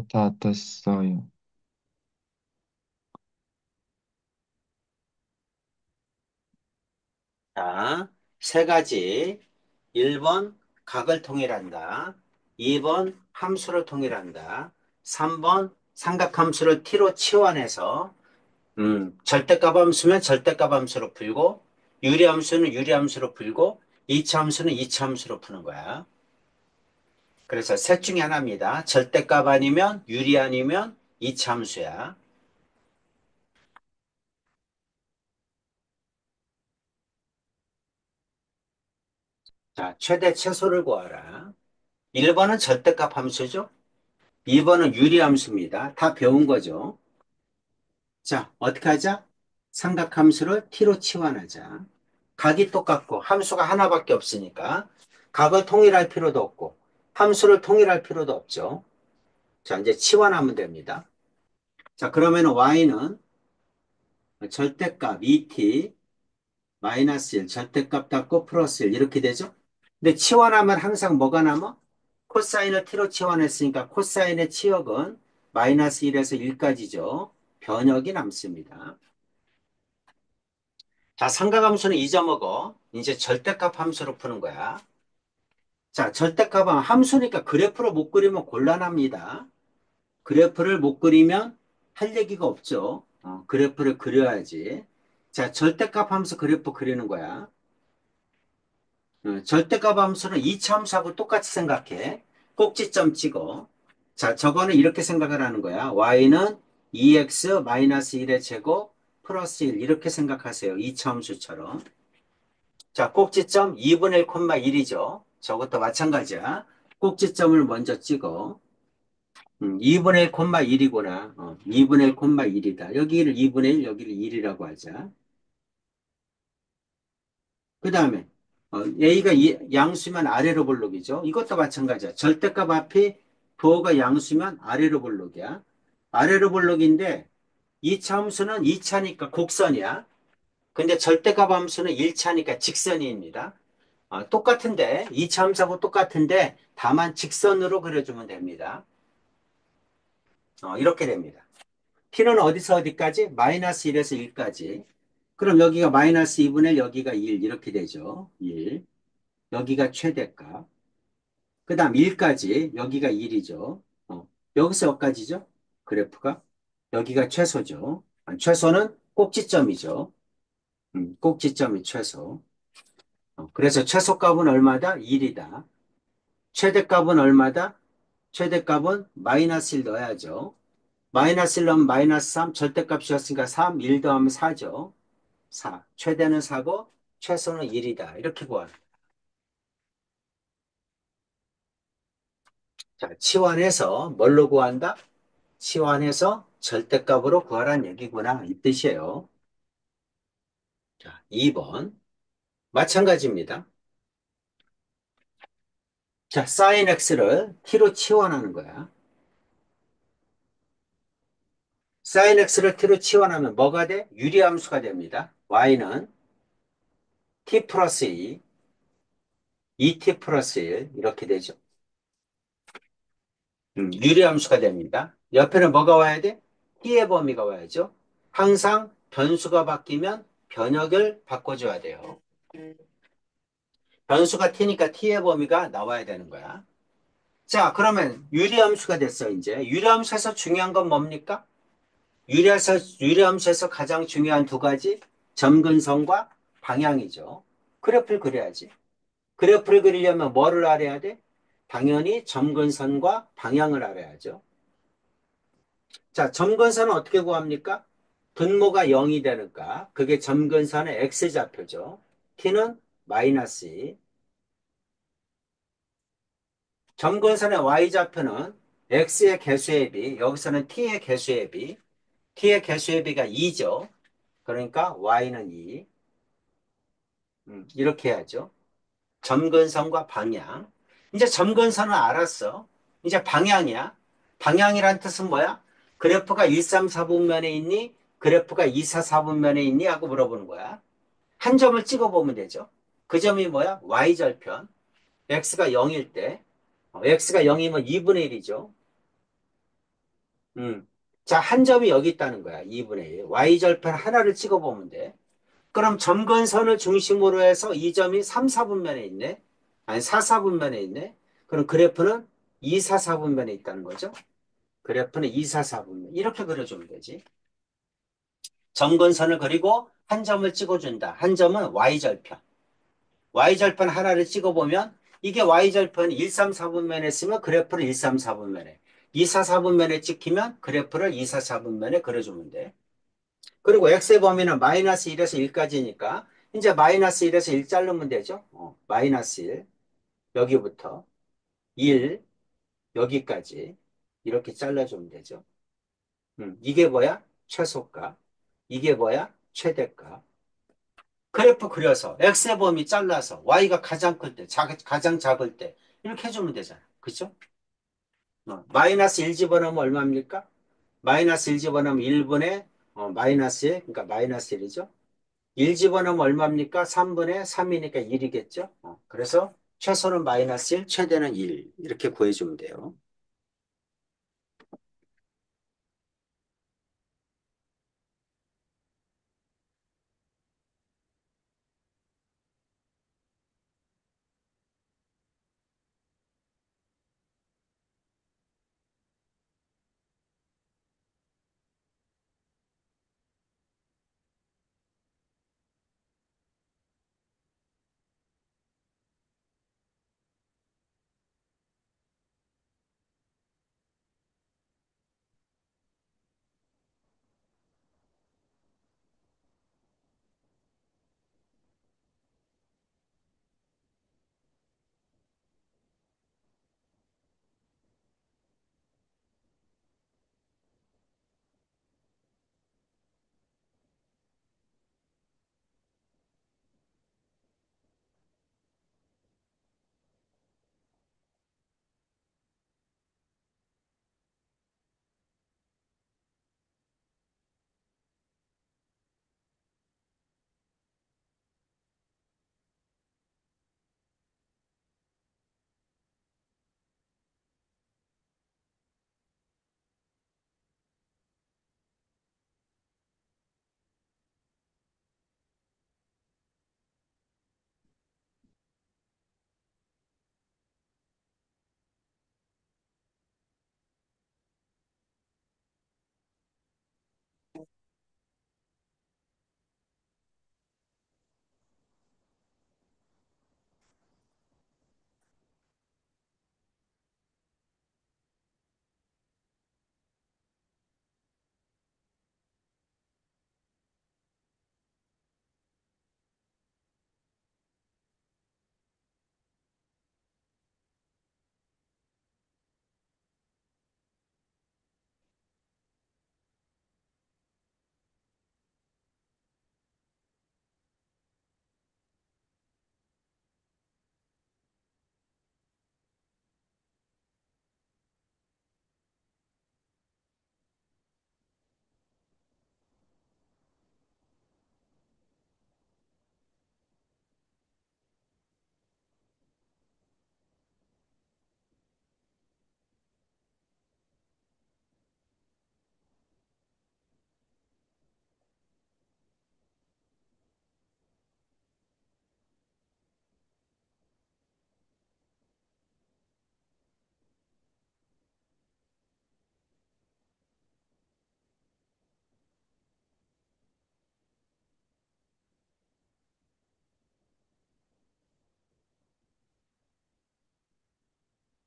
다 됐어요. 자, 세 가지. 1번 각을 통일한다. 2번 함수를 통일한다. 3번 삼각함수를 t로 치환해서 절대값 함수면 절대값 함수로 풀고 유리함수는 유리함수로 풀고 이차함수는 이차함수로 푸는 거야. 그래서 셋 중에 하나입니다. 절대값 아니면 유리 아니면 이차함수야. 자, 최대 최소를 구하라. 1번은 절대값 함수죠. 2번은 유리함수입니다. 다 배운 거죠. 자, 어떻게 하자? 삼각함수를 t로 치환하자. 각이 똑같고 함수가 하나밖에 없으니까 각을 통일할 필요도 없고 함수를 통일할 필요도 없죠. 자, 이제 치환하면 됩니다. 자, 그러면 y는 절대값 2t 마이너스 1 절대값 닫고 플러스 1 이렇게 되죠. 근데 치환하면 항상 뭐가 남아? 코사인을 t로 치환했으니까 코사인의 치역은 마이너스 1에서 1까지죠. 변역이 남습니다. 자, 삼각함수는 잊어먹어. 이제 절대값 함수로 푸는 거야. 자, 절대값은 함수니까 그래프를 못 그리면 곤란합니다. 그래프를 못 그리면 할 얘기가 없죠. 그래프를 그려야지. 자, 절대값 함수 그래프 그리는 거야. 절대값 함수는 이차 함수하고 똑같이 생각해. 꼭지점 찍어. 자, 저거는 이렇게 생각을 하는 거야. y는 2x-1의 제곱 플러스 1 이렇게 생각하세요. 이차 함수처럼. 자, 꼭지점 2분의 1,1이죠. 저것도 마찬가지야. 꼭지점을 먼저 찍어. 2분의 1,1이구나. 2분의 1,1이다. 여기를 2분의 1, 여기를 1이라고 하자. 그 다음에 A가 양수면 아래로 볼록이죠. 이것도 마찬가지야. 절대값 앞이 부호가 양수면 아래로 볼록이야. 아래로 볼록인데 이 차함수는 2차니까 곡선이야. 근데 절대값 함수는 1차니까 직선입니다. 똑같은데 2차 함수하고 똑같은데 다만 직선으로 그려주면 됩니다. 이렇게 됩니다. t는 어디서 어디까지? 마이너스 1에서 1까지. 그럼 여기가 마이너스 2분의 1, 여기가 1 이렇게 되죠. 1. 여기가 최대값. 그 다음 1까지 여기가 1이죠. 여기서 여기까지죠. 그래프가. 여기가 최소죠. 최소는 꼭지점이죠. 꼭지점이 최소. 그래서 최소값은 얼마다? 1이다. 최대값은 얼마다? 최대값은 마이너스 1 넣어야죠. 마이너스 1 넣으면 마이너스 3, 절대값이었으니까 3, 1 더하면 4죠. 4. 최대는 4고 최소는 1이다. 이렇게 구하는. 자, 치환해서 뭘로 구한다? 치환해서 절대값으로 구하라는 얘기구나. 이 뜻이에요. 자, 2번. 마찬가지입니다. 자, sin x를 t로 치환하는 거야. sin x를 t로 치환하면 뭐가 돼? 유리함수가 됩니다. y는 t 플러스 2, 2t 플러스 1 이렇게 되죠. 유리함수가 됩니다. 옆에는 뭐가 와야 돼? t의 범위가 와야죠. 항상 변수가 바뀌면 변역을 바꿔줘야 돼요. 변수가 t니까 t의 범위가 나와야 되는 거야. 자, 그러면 유리함수가 됐어, 이제. 유리함수에서 중요한 건 뭡니까? 유리함수에서 가장 중요한 두 가지, 점근선과 방향이죠. 그래프를 그려야지. 그래프를 그리려면 뭐를 알아야 돼? 당연히 점근선과 방향을 알아야죠. 자, 점근선은 어떻게 구합니까? 분모가 0이 되니까 그게 점근선의 x좌표죠. t는 마이너스 2. 점근선의 y좌표는 x의 개수의 비, 여기서는 t의 개수의 비, t의 개수의 비가 2죠. 그러니까 y는 2. 이렇게 해야죠. 점근선과 방향. 이제 점근선은 알았어. 이제 방향이야. 방향이란 뜻은 뭐야? 그래프가 1, 3, 4분면에 있니? 그래프가 2, 4, 4분면에 있니? 하고 물어보는 거야. 한 점을 찍어보면 되죠. 그 점이 뭐야? y절편. x가 0일 때. x가 0이면 2분의 1이죠. 자, 한 점이 여기 있다는 거야. 2분의 1. y절편 하나를 찍어보면 돼. 그럼 점근선을 중심으로 해서 이 점이 3, 4분면에 있네. 아니, 4, 4분면에 있네. 그럼 그래프는 2, 4, 4분면에 있다는 거죠. 그래프는 2, 4, 4분면. 이렇게 그려주면 되지. 점근선을 그리고 한 점을 찍어준다. 한 점은 y절편. y절편 하나를 찍어보면 이게 y절편 1, 3, 4분면에 쓰면 그래프를 1, 3, 4분면에 2, 4, 4분면에 찍히면 그래프를 2, 4, 4분면에 그려주면 돼. 그리고 x의 범위는 마이너스 1에서 1까지니까 이제 마이너스 1에서 1 자르면 되죠. 마이너스 1 여기부터 1 여기까지 이렇게 잘라주면 되죠. 이게 뭐야? 최소값. 이게 뭐야? 최대값. 그래프 그려서 x의 범위 잘라서 y가 가장 클 때, 가장 작을 때 이렇게 해주면 되잖아. 그죠? 마이너스 1 집어넣으면 얼마입니까? 마이너스 1 집어넣으면 1분의 마이너스 1, 그러니까 마이너스 1이죠. 1 집어넣으면 얼마입니까? 3분의 3이니까 1이겠죠? 그래서 최소는 마이너스 1, 최대는 1 이렇게 구해주면 돼요.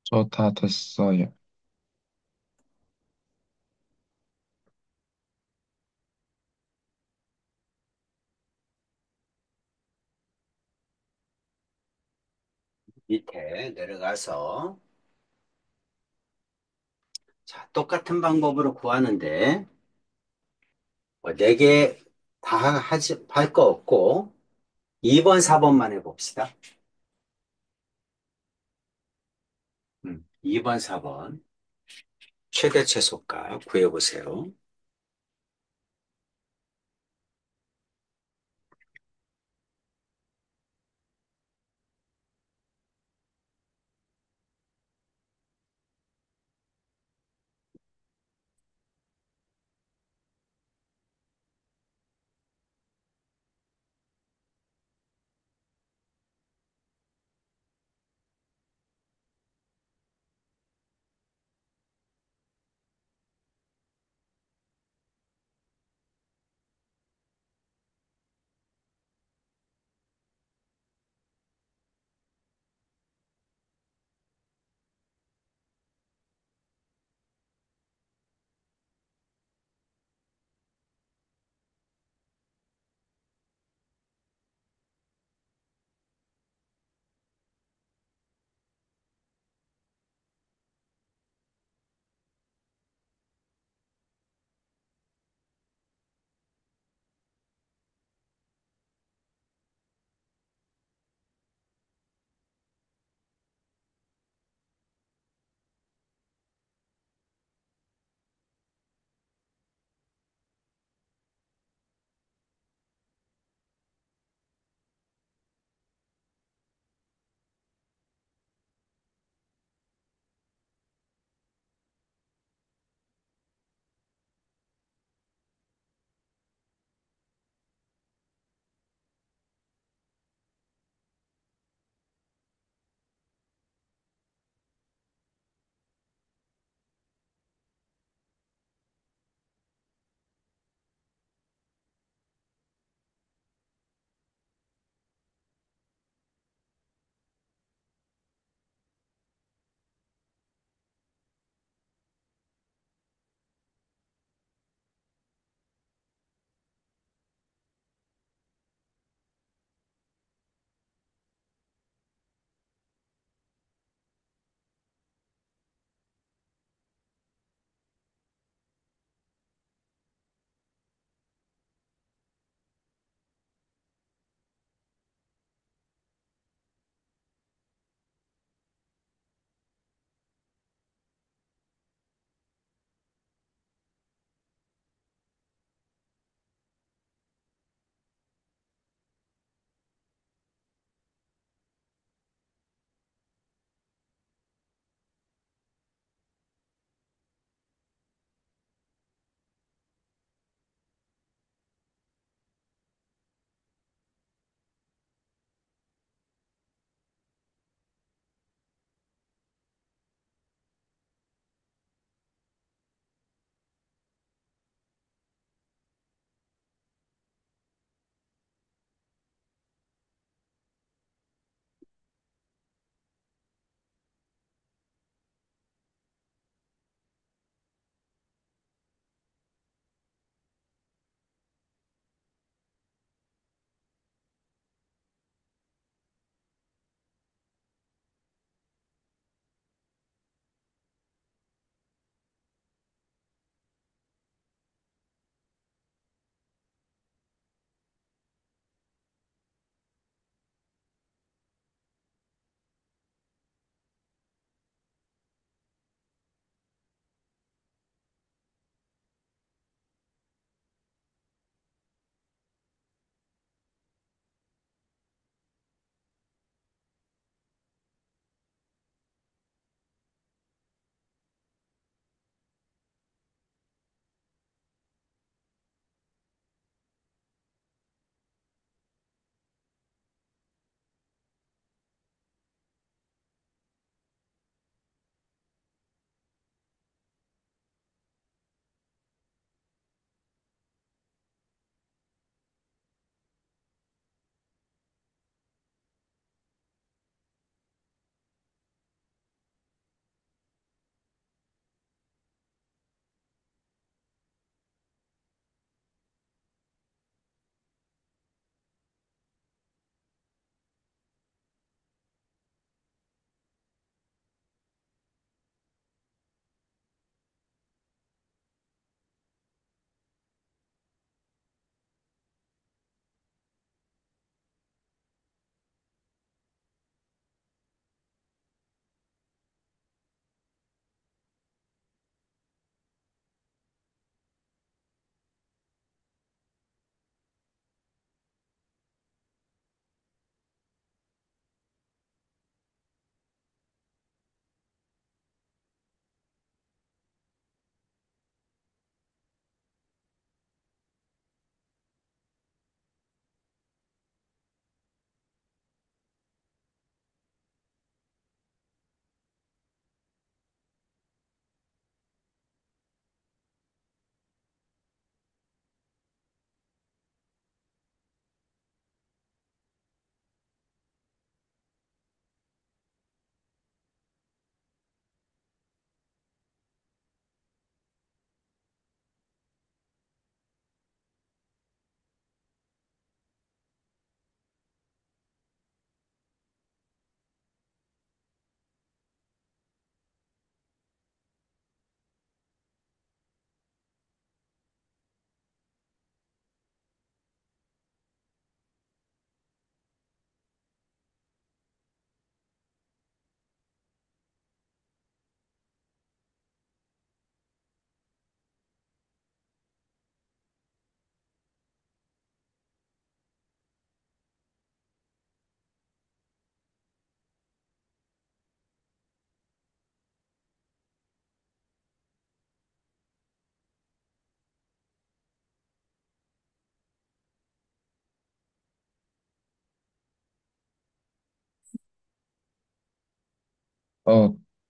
저 다 됐어요. 밑에 내려가서 자, 똑같은 방법으로 구하는데 뭐 4개 다 할 거 없고 2번, 4번만 해봅시다. 2번, 4번 최대 최소값 구해보세요.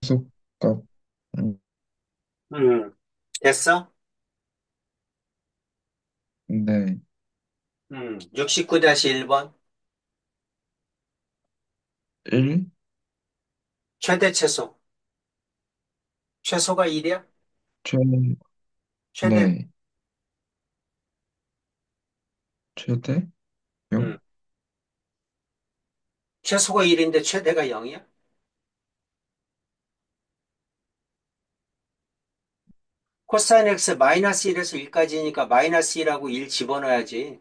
최소값, 음, 음, 됐어? 네, 69-1번. 1, 최대 최소. 최소가 1이야? 최, 최대. 네, 최대요? 음, 최소가 1인데 최대가 0이야? 코사인 x 마이너스 1에서 1까지니까 마이너스 1하고 1 집어넣어야지.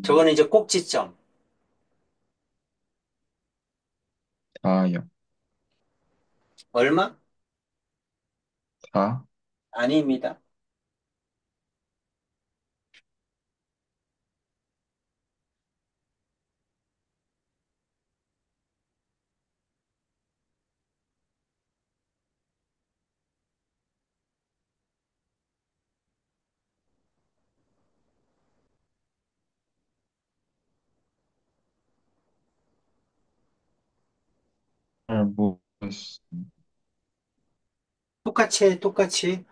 저거는 이제 꼭지점. 4요. 얼마? 4, 아닙니다. 잘 모르겠어. 똑같이 해, 똑같이.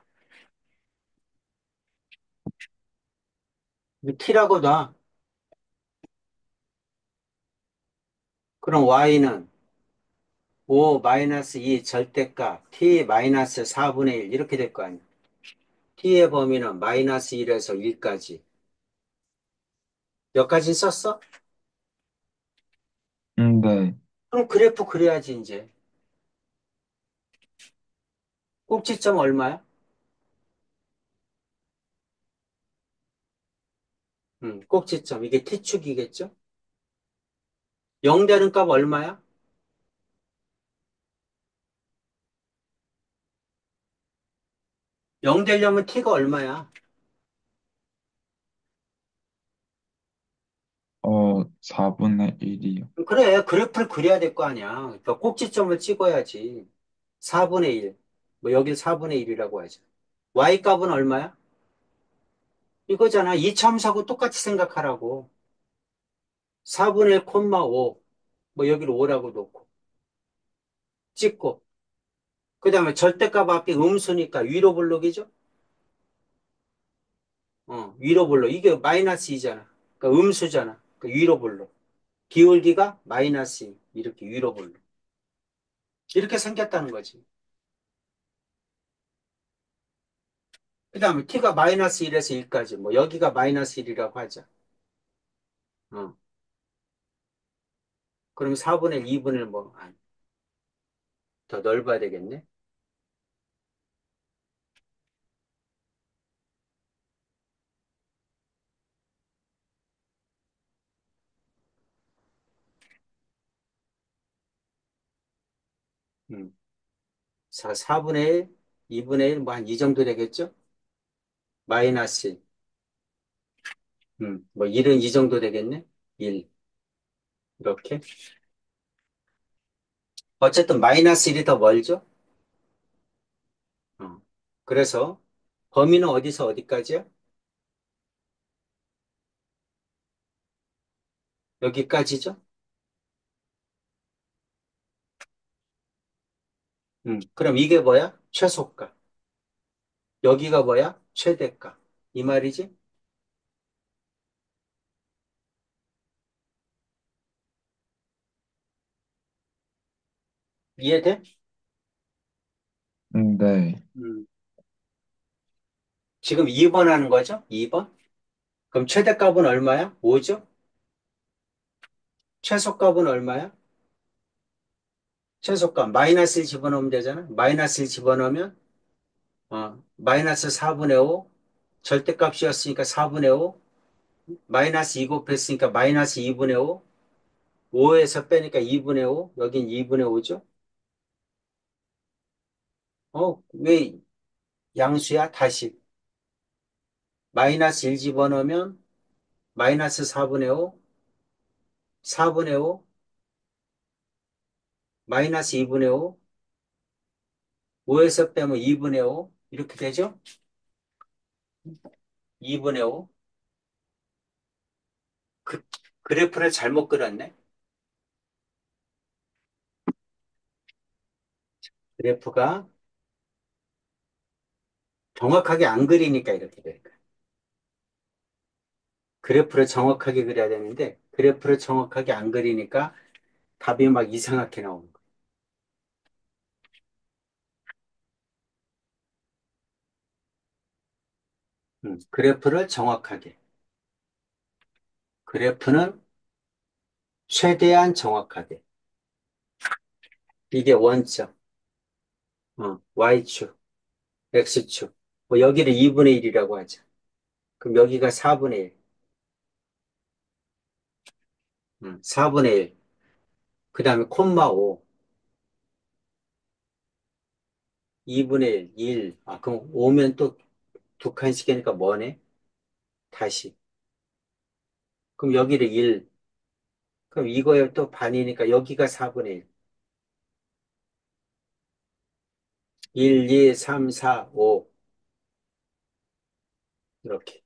t라고 놔. 그럼 y는 5 마이너스 2 절대값 t 마이너스 4분의 1 이렇게 될 거 아니야. t의 범위는 마이너스 1에서 1까지. 몇 가지 썼어? 네, 그럼 그래프 그려야지 이제. 꼭지점 얼마야? 꼭지점. 이게 t축이겠죠? 0 되는 값 얼마야? 0 되려면 t가 얼마야? 4분의 1이요. 그래, 그래프를 그려야 될 거 아니야. 그러니까 꼭지점을 찍어야지. 4분의 1. 뭐 여길 4분의 1이라고 하죠. y 값은 얼마야? 이거잖아. 이차함수하고 똑같이 생각하라고. 4분의 1, 5. 뭐 여기를 5라고 놓고 찍고. 그 다음에 절대값 앞이 음수니까 위로 볼록이죠? 위로 볼록. 이게 마이너스 2잖아. 그러니까 음수잖아. 그러니까 위로 볼록. 기울기가 마이너스 2. 이렇게 위로 볼록. 이렇게 생겼다는 거지. 그 다음에 t가 마이너스 1에서 1까지. 뭐 여기가 마이너스 1이라고 하자. 어. 그럼 4분의 1, 2분의 1 뭐, 더 넓어야 되겠네. 4분의 1, 2분의 1, 뭐 한 이 정도 되겠죠? 마이너스 1. 뭐 1은 이 정도 되겠네? 1. 이렇게. 어쨌든 마이너스 1이 더 멀죠? 어. 그래서 범위는 어디서 어디까지야? 여기까지죠? 그럼 이게 뭐야? 최소값. 여기가 뭐야? 최대값. 이 말이지? 이해돼? 네, 음. 지금 2번 하는 거죠? 2번? 그럼 최대값은 얼마야? 5죠? 최소값은 얼마야? 최소값 마이너스 1 집어넣으면 되잖아. 마이너스 1 집어넣으면 마이너스 4분의 5 절대값이었으니까 4분의 5 마이너스 2 곱했으니까 마이너스 2분의 5 5에서 빼니까 2분의 5 여긴 2분의 5죠. 왜 양수야? 다시 마이너스 1 집어넣으면 마이너스 4분의 5 4분의 5 마이너스 2분의 5 5에서 빼면 2분의 5 이렇게 되죠. 2분의 5 그, 그래프를 잘못 그렸네. 그래프가 정확하게 안 그리니까 이렇게 돼. 그래프를 정확하게 그려야 되는데 그래프를 정확하게 안 그리니까 답이 막 이상하게 나오는 거예요. 그래프를 정확하게. 그래프는 최대한 정확하게. 이게 원점, y축, x축. 뭐 여기를 2분의 1이라고 하자. 그럼 여기가 4분의 1. 4분의 1. 그 다음에 콤마 5. 2분의 1, 1. 아, 그럼 5면 또 두 칸씩이니까 뭐네? 다시. 그럼 여기를 1. 그럼 이거에 또 반이니까 여기가 4분의 1. 1, 2, 3, 4, 5. 이렇게.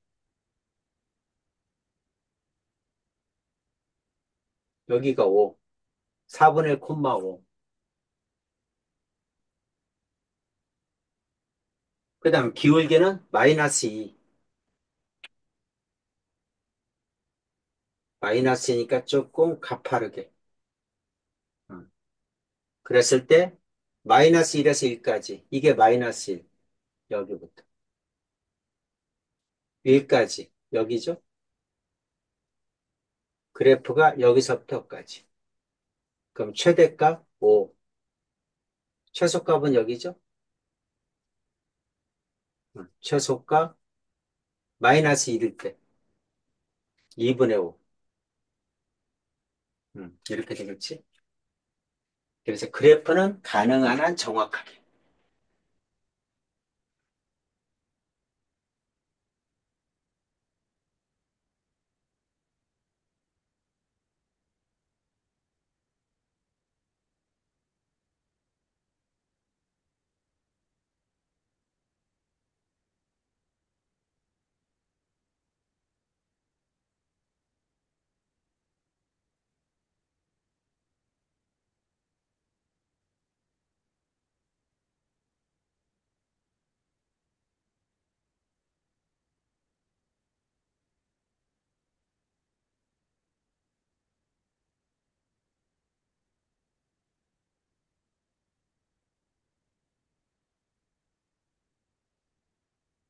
여기가 5. 4분의 1 콤마 5. 그 다음 기울기는 마이너스 2. 마이너스니까 조금 가파르게. 어. 그랬을 때 마이너스 1에서 1까지. 이게 마이너스 1. 여기부터. 1까지. 여기죠? 그래프가 여기서부터까지. 그럼 최대값 5. 최소값은 여기죠? 최소값 마이너스 1일 때. 2분의 5. 이렇게 되겠지? 그래서 그래프는 가능한 한 정확하게.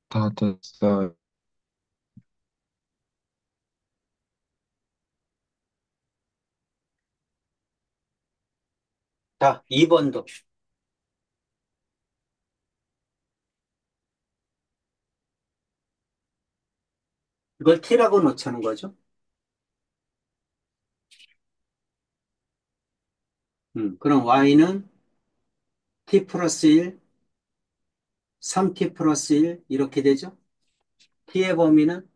다 됐어요. 자, 2번도. 이걸 t라고 놓자는 거죠. 그럼 y는 t 플러스 1, 3t 플러스 1 이렇게 되죠. t의 범위는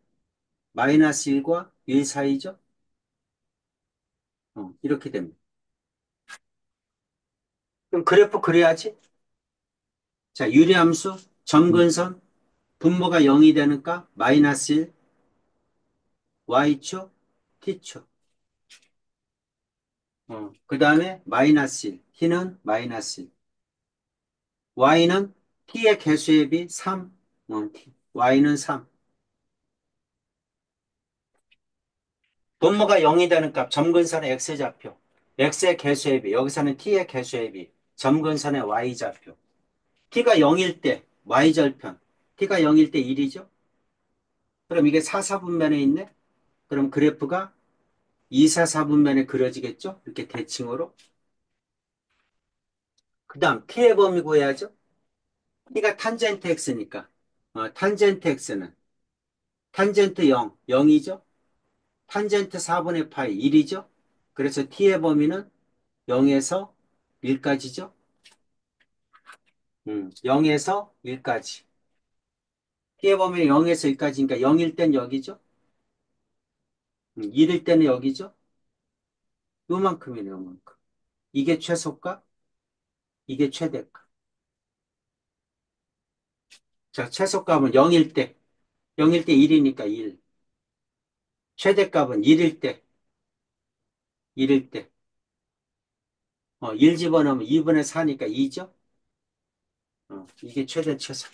마이너스 1과 1 사이죠. 이렇게 됩니다. 그럼 그래프 그려야지. 자, 유리함수, 음, 점근선, 분모가 0이 되니까 마이너스 1, y축, t축. 그 다음에 마이너스 1, t는 마이너스 1. y는 t의 개수의 비 3, y는 3. 분모가 0이 되는 값, 점근선의 x좌표. x의 개수의 비, 여기서는 t의 개수의 비, 점근선의 y좌표. t가 0일 때 y절편, t가 0일 때 1이죠? 그럼 이게 4, 4분면에 있네? 그럼 그래프가 2, 4, 4분면에 그려지겠죠? 이렇게 대칭으로. 그 다음 t의 범위 구해야죠? t가 탄젠트 x니까. 탄젠트 x는 탄젠트 0, 0이죠? 탄젠트 4분의 파이 1이죠? 그래서 t의 범위는 0에서 1까지죠? 0에서 1까지. t의 범위 0에서 1까지니까 0일 땐 여기죠? 1일 때는 여기죠? 요만큼이네요, 요만큼. 이게 최소값, 이게 최대값. 자, 최소값은 0일 때, 0일 때 1이니까 1. 최대값은 1일 때, 1일 때. 1 집어넣으면 2분의 4니까 2죠? 이게 최대 최소.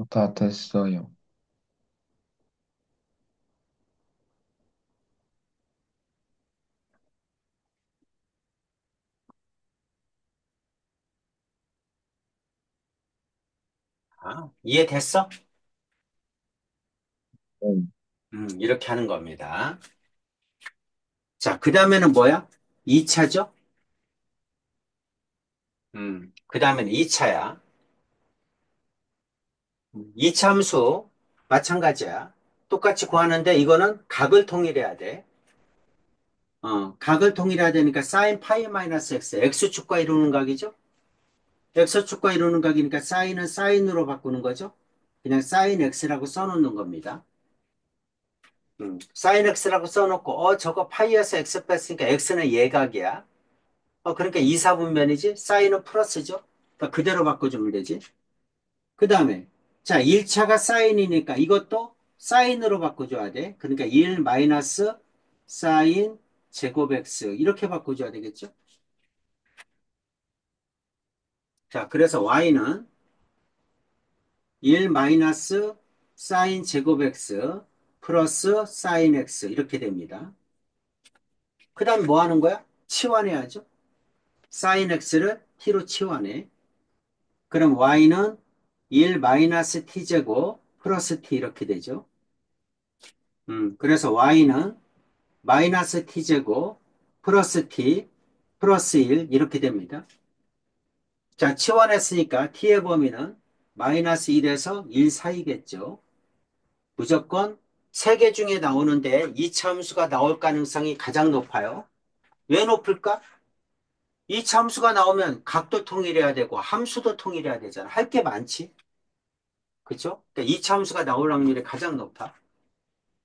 다 됐어요. 이해됐어? 네. 이렇게 하는 겁니다. 자, 그 다음에는 뭐야? 2차죠? 그 다음에는 2차야. 2차 함수, 마찬가지야. 똑같이 구하는데, 이거는 각을 통일해야 돼. 각을 통일해야 되니까, 사인 파이 마이너스 x, x축과 이루는 각이죠? x축과 이루는 각이니까, 사인은 사인으로 바꾸는 거죠? 그냥 사인 x라고 써놓는 겁니다. 사인 x라고 써놓고, 저거 파이에서 x 뺐으니까 x는 예각이야. 그러니까 2, 4분면이지? 사인은 플러스죠? 그러니까 그대로 바꿔주면 되지. 그 다음에, 자, 1차가 사인이니까 이것도 사인으로 바꿔줘야 돼. 그러니까 1 마이너스 사인 제곱 x. 이렇게 바꿔줘야 되겠죠? 자, 그래서 y는 1 마이너스 사인 제곱 x 플러스 사인 x. 이렇게 됩니다. 그 다음에 뭐 하는 거야? 치환해야죠. 사인 x를 t로 치환해. 그럼 y는 1 마이너스 t제곱 플러스 t 이렇게 되죠. 그래서 y는 마이너스 t제곱 플러스 t 플러스 1 이렇게 됩니다. 자, 치환했으니까 t의 범위는 마이너스 1에서 1 사이겠죠. 무조건 3개 중에 나오는데 이 참수가 나올 가능성이 가장 높아요. 왜 높을까? 이 참수가 나오면 각도 통일해야 되고 함수도 통일해야 되잖아. 할 게 많지. 그죠? 그러니까 이 참수가 나올 확률이 가장 높아.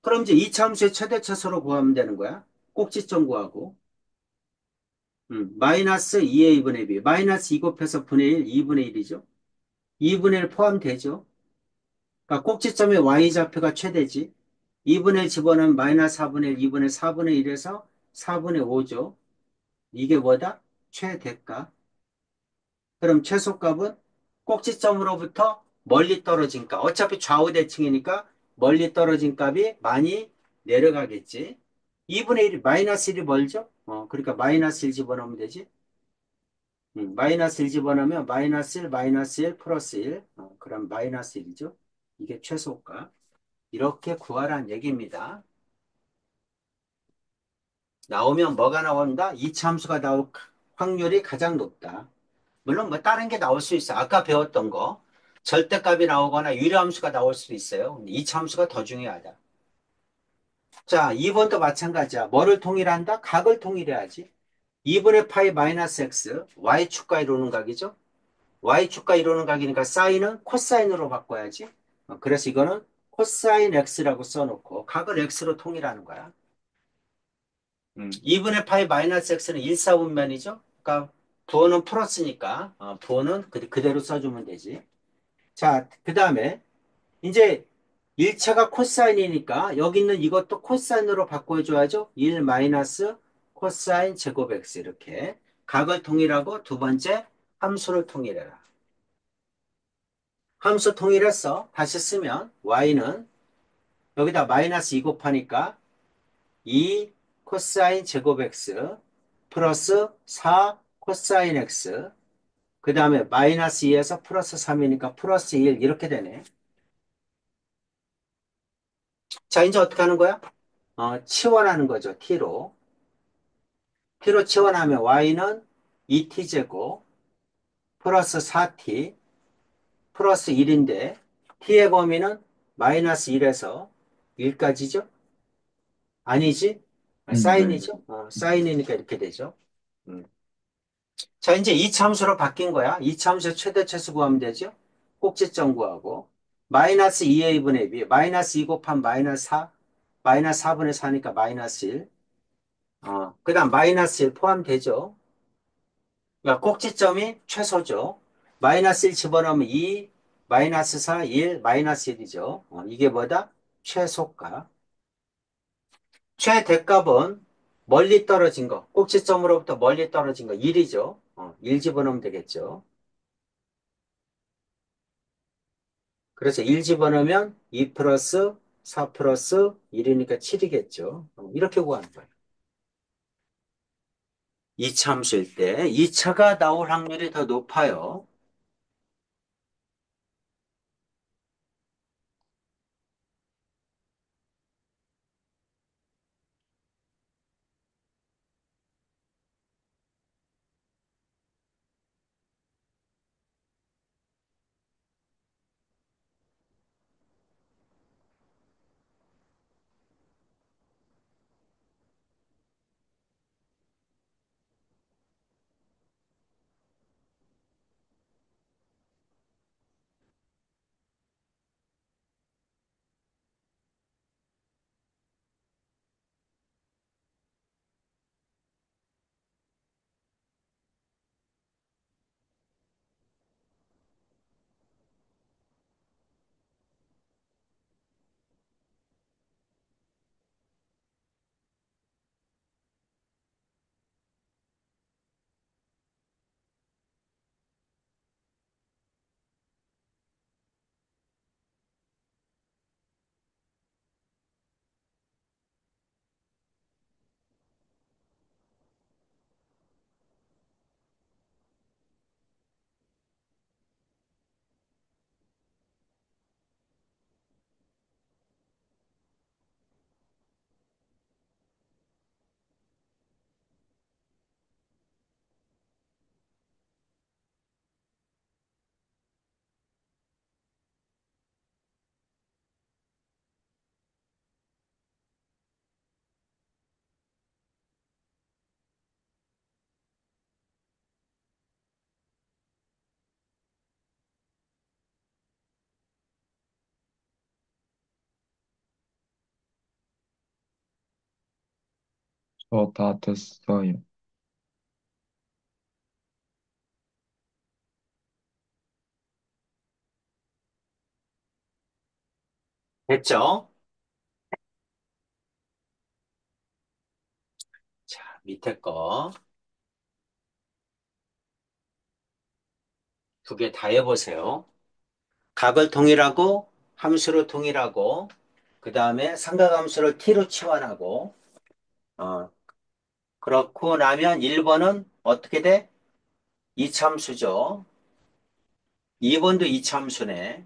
그럼 이제 이 참수의 최대차수로 구하면 되는 거야. 꼭지점 구하고. 마이너스 2의 2분의 b. 마이너스 2 곱해서 분의 1, 2분의 1이죠. 2분의 1 포함되죠. 그러니까 꼭지점의 y좌표가 최대지. 2분의 1 집어넣으면 마이너스 4분의 1, 2분의 4분의 1에서 4분의 5죠. 이게 뭐다? 최대값. 그럼 최소값은 꼭지점으로부터 멀리 떨어진 값. 어차피 좌우 대칭이니까 멀리 떨어진 값이 많이 내려가겠지. 2분의 1이 마이너스 1이 멀죠? 그러니까 마이너스 1 집어넣으면 되지. 마이너스 1 집어넣으면 마이너스 1, 마이너스 1, 플러스 1. 그럼 마이너스 1이죠. 이게 최소값. 이렇게 구하라는 얘기입니다. 나오면 뭐가 나온다? 이차함수가 나올 확률이 가장 높다. 물론 뭐 다른 게 나올 수 있어. 아까 배웠던 거. 절대값이 나오거나 유리함수가 나올 수도 있어요. 근데 이차함수가 더 중요하다. 자, 2번도 마찬가지야. 뭐를 통일한다? 각을 통일해야지. 2분의 파이 마이너스 x, y축과 이루는 각이죠. y축과 이루는 각이니까 사인은 코사인으로 바꿔야지. 그래서 이거는 코사인 x라고 써놓고 각을 x로 통일하는 거야. 2분의 파이 마이너스 x는 1사분면이죠. 그러니까 부호는 플러스니까 부호는 그대로 써주면 되지. 자, 그 다음에 이제 1차가 코사인이니까 여기 있는 이것도 코사인으로 바꿔줘야죠. 1 마이너스 코사인 제곱 x 이렇게 각을 통일하고 두 번째 함수를 통일해라. 함수 통일했어. 다시 쓰면 y는 여기다 마이너스 2 곱하니까 2 코사인 제곱 x 플러스 4 코사인 x 그 다음에 마이너스 2에서 플러스 3이니까 플러스 1 이렇게 되네. 자, 이제 어떻게 하는 거야? 치환하는 거죠. t로. t로 치환하면 y는 2t제곱 플러스 4t 플러스 1인데 t의 범위는 마이너스 1에서 1까지죠? 아니지? 네. 사인이죠? 사인이니까 이렇게 되죠. 음. 자, 이제 이차함수로 바뀐 거야. 이차함수 최대 최소 구하면 되죠? 꼭지점 구하고 마이너스 2a분의 b 마이너스 2 곱한 마이너스 4 마이너스 4분의 4니까 마이너스 1 그 다음 마이너스 1 포함되죠? 그러니까 꼭지점이 최소죠. 마이너스 1 집어넣으면 2, 마이너스 4, 1, 마이너스 1이죠. 이게 뭐다? 최소값. 최대값은 멀리 떨어진 거, 꼭지점으로부터 멀리 떨어진 거 1이죠. 1 집어넣으면 되겠죠. 그래서 1 집어넣으면 2 플러스 4 플러스 1이니까 7이겠죠. 이렇게 구하는 거예요. 2차 함수일 때 2차가 나올 확률이 더 높아요. 저 다 됐어요. 됐죠? 자, 밑에 거 두 개 다 해보세요. 각을 동일하고 함수로 동일하고 그 다음에 삼각함수를 t로 치환하고 어, 그렇고 나면 1번은 어떻게 돼? 이참수죠. 2번도 이참수네.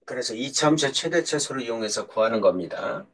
그래서 이참수 최대최소를 이용해서 구하는 겁니다.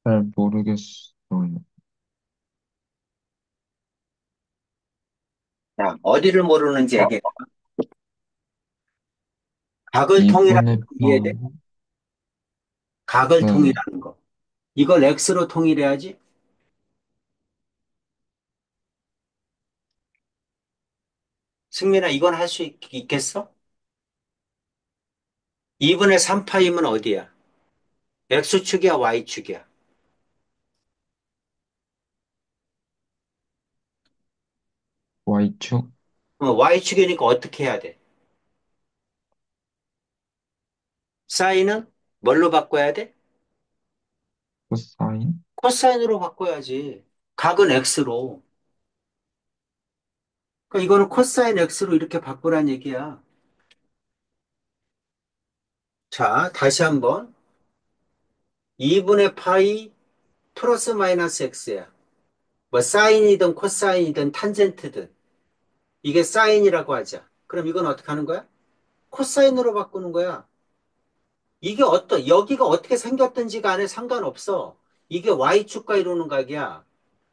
잘 모르겠어요. 자, 어디를 모르는지 얘기해. 각을 통일하는 2분의 거 이해돼? 파이, 각을 네, 통일하는 거. 이걸 x로 통일해야지. 승민아, 이건 할 수 있겠어? 2분의 3파이면 어디야? x축이야, y축이야? Y축, y축이니까 어떻게 해야 돼? 사인은 뭘로 바꿔야 돼? 코사인, 코사인으로 바꿔야지. 각은 x로. 그러니까 이거는 코사인 x로 이렇게 바꾸란 얘기야. 자, 다시 한번. 2분의 파이 플러스 마이너스 x야. 뭐 사인이든 코사인이든 탄젠트든 이게 사인이라고 하자. 그럼 이건 어떻게 하는 거야? 코사인으로 바꾸는 거야. 이게 여기가 어떻게 생겼든지 간에 상관없어. 이게 y축과 이루는 각이야.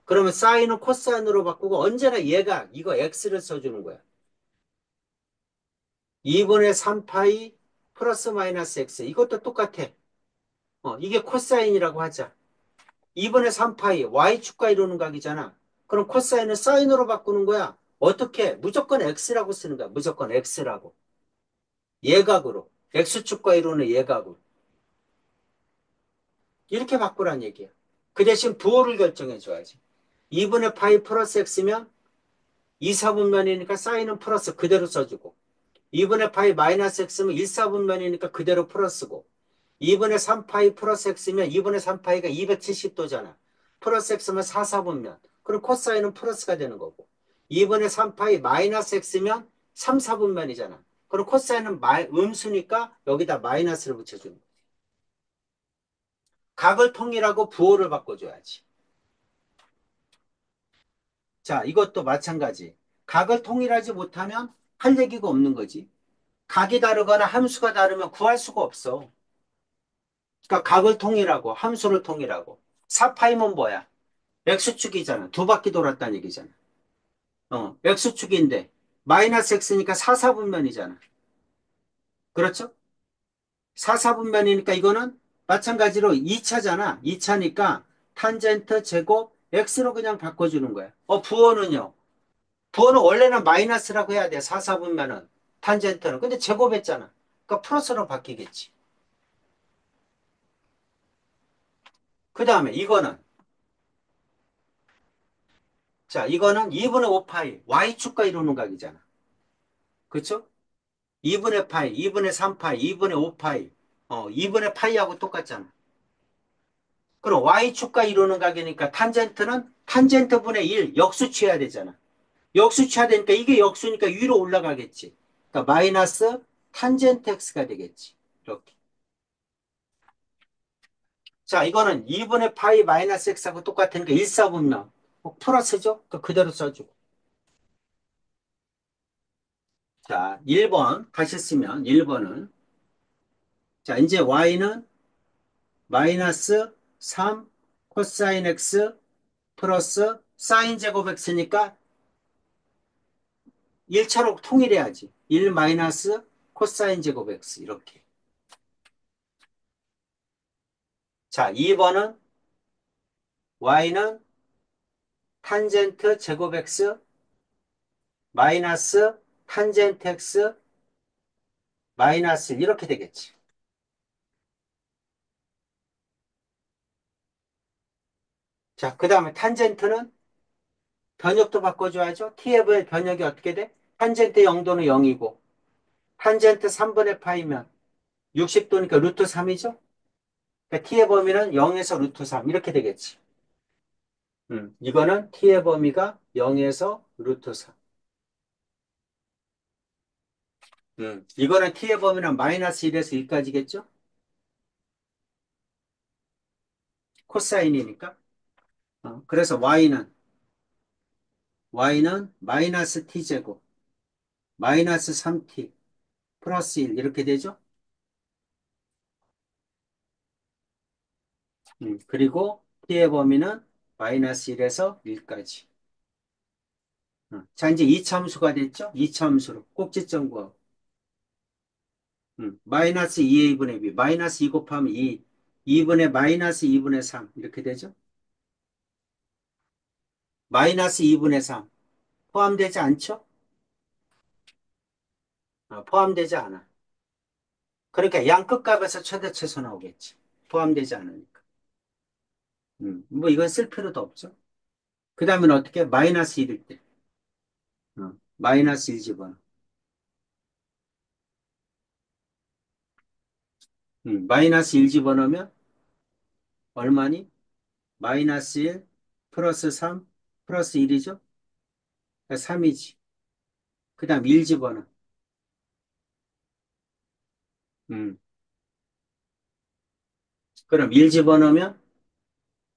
그러면 사인은 코사인으로 바꾸고 언제나 얘가 이거 x를 써주는 거야. 2분의 3파이 플러스 마이너스 x. 이것도 똑같아. 이게 코사인이라고 하자. 2분의 3파이 y축과 이루는 각이잖아. 그럼 코사인은 사인으로 바꾸는 거야. 어떻게? 무조건 x라고 쓰는 거야. 무조건 x라고. 예각으로. x축과 이루는 예각으로. 이렇게 바꾸란 얘기야. 그 대신 부호를 결정해 줘야지. 2분의 파이 플러스 x면 2, 4분면이니까 사인은 플러스 그대로 써주고 2분의 파이 마이너스 x면 1, 4분면이니까 그대로 플러스고 2분의 3파이 플러스 x면 2분의 3파이가 270도잖아. 플러스 x면 4, 4분면. 그럼 코사인은 플러스가 되는 거고 2분의 3파이 마이너스 x면 3, 4분면이잖아. 그럼 코사인은 음수니까 여기다 마이너스를 붙여주는 거야. 각을 통일하고 부호를 바꿔줘야지. 자, 이것도 마찬가지. 각을 통일하지 못하면 할 얘기가 없는 거지. 각이 다르거나 함수가 다르면 구할 수가 없어. 그러니까 각을 통일하고 함수를 통일하고. 4파이면 뭐야? x축이잖아. 두 바퀴 돌았다는 얘기잖아. x축인데 마이너스 x니까 4, 4분면이잖아. 그렇죠? 4, 4분면이니까 이거는 마찬가지로 2차잖아. 2차니까 탄젠트 제곱 x로 그냥 바꿔주는 거야. 부호는요? 부호는 원래는 마이너스라고 해야 돼. 4, 4분면은. 탄젠트는. 근데 제곱했잖아. 그러니까 플러스로 바뀌겠지. 그 다음에 이거는 자, 이거는 2분의 5파이 y축과 이루는 각이잖아. 그렇죠? 2분의 파이, 2분의 3파이, 2분의 5파이, 2분의 파이하고 똑같잖아. 그럼 y축과 이루는 각이니까 탄젠트는 탄젠트분의 1 역수 취해야 되잖아. 역수 취해야 되니까 이게 역수니까 위로 올라가겠지. 그러니까 마이너스 탄젠트 x가 되겠지. 이렇게. 자, 이거는 2분의 파이 마이너스 x하고 똑같으니까 1, 4분면 플러스죠? 그대로 써주고. 자, 1번 다시 쓰면 1번은 자, 이제 y는 마이너스 3 코사인 x 플러스 사인 제곱 x니까 1차로 통일해야지. 1 마이너스 코사인 제곱 x 이렇게. 자, 2번은 y는 탄젠트 제곱 x 마이너스 탄젠트 x 마이너스 1 이렇게 되겠지. 자, 그 다음에 탄젠트는 변역도 바꿔줘야죠. tf의 변역이 어떻게 돼? 탄젠트 0도는 0이고 탄젠트 3분의 파이면 60도니까 루트 3이죠. 그러니까 t의 범위는 0에서 루트 3 이렇게 되겠지. 이거는 t의 범위가 0에서 루트 3. 이거는 t의 범위는 마이너스 1에서 1까지겠죠? 코사인이니까. 그래서 y는 마이너스 t제곱 마이너스 3t 플러스 1 이렇게 되죠? 그리고 t의 범위는 마이너스 1에서 1까지. 자, 이제 이차함수가 됐죠? 이차함수로 꼭지점 구하고. 마이너스 2a분의 b. 마이너스 2 곱하면 2. 2분의 마이너스 2분의 3. 이렇게 되죠? 마이너스 2분의 3. 포함되지 않죠? 포함되지 않아. 그러니까 양 끝값에서 최대 최소 나오겠지. 포함되지 않으니까. 뭐 이건 쓸 필요도 없죠. 그 다음엔 어떻게? 마이너스 1일 때. 마이너스 1 집어넣어. 마이너스 1 집어넣으면 얼마니? 마이너스 1 플러스 3 플러스 1이죠? 3이지. 그 다음 1 집어넣어. 음. 그럼 1 집어넣으면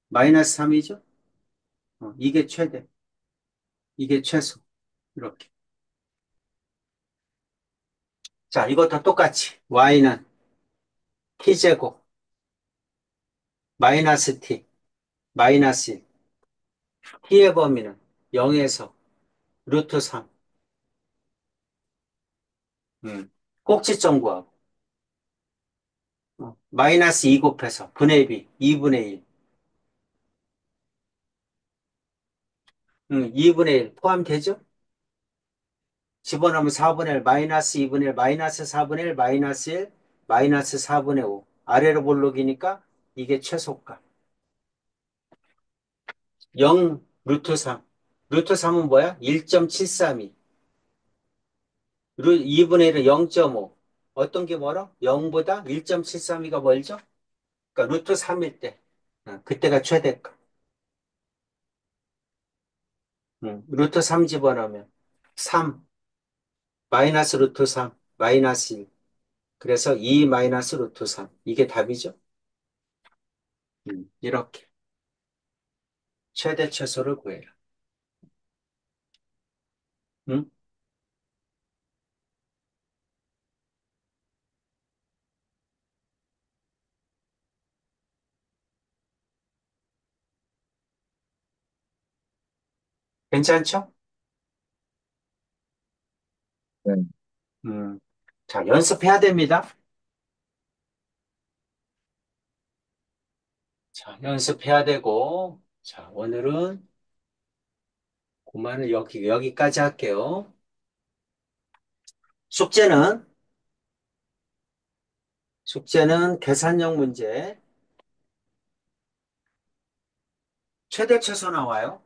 마이너스 3이죠? 이게 최대. 이게 최소. 이렇게. 자, 이것도 똑같이. y는 t제곱 마이너스 t 마이너스 1. t의 범위는 0에서 루트 3. 꼭지점 구하고. 마이너스 2 곱해서 분의 b 2분의 1. 2분의 1 포함되죠? 집어넣으면 4분의 1 마이너스 2분의 1 마이너스 4분의 1 마이너스 1 마이너스 4분의 5. 아래로 볼록이니까 이게 최소값. 0 루트 3. 루트 3은 뭐야? 1.732. 2분의 1은 0.5. 어떤 게 멀어? 0보다 1.732가 멀죠? 그러니까 루트 3일 때. 그때가 최대값. 루트 3 집어넣으면 3 마이너스 루트 3 마이너스 1. 그래서 2 마이너스 루트 3. 이게 답이죠? 이렇게 최대 최소를 구해라. 응? 괜찮죠? 네. 음. 자, 연습해야 됩니다. 자, 연습해야 되고, 자, 오늘은 그만을 여기까지 할게요. 숙제는, 숙제는 계산형 문제, 최대 최소 나와요.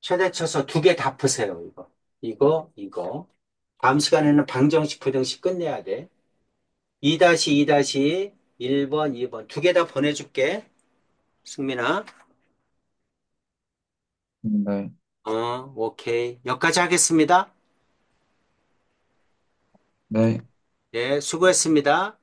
최대 최소 두 개 다 푸세요, 이거. 이거. 다음 시간에는 방정식, 부등식 끝내야 돼. 2-2-1번, 2번. 두 개 다 보내줄게. 승민아. 네. 오케이. 여기까지 하겠습니다. 네. 네, 수고했습니다.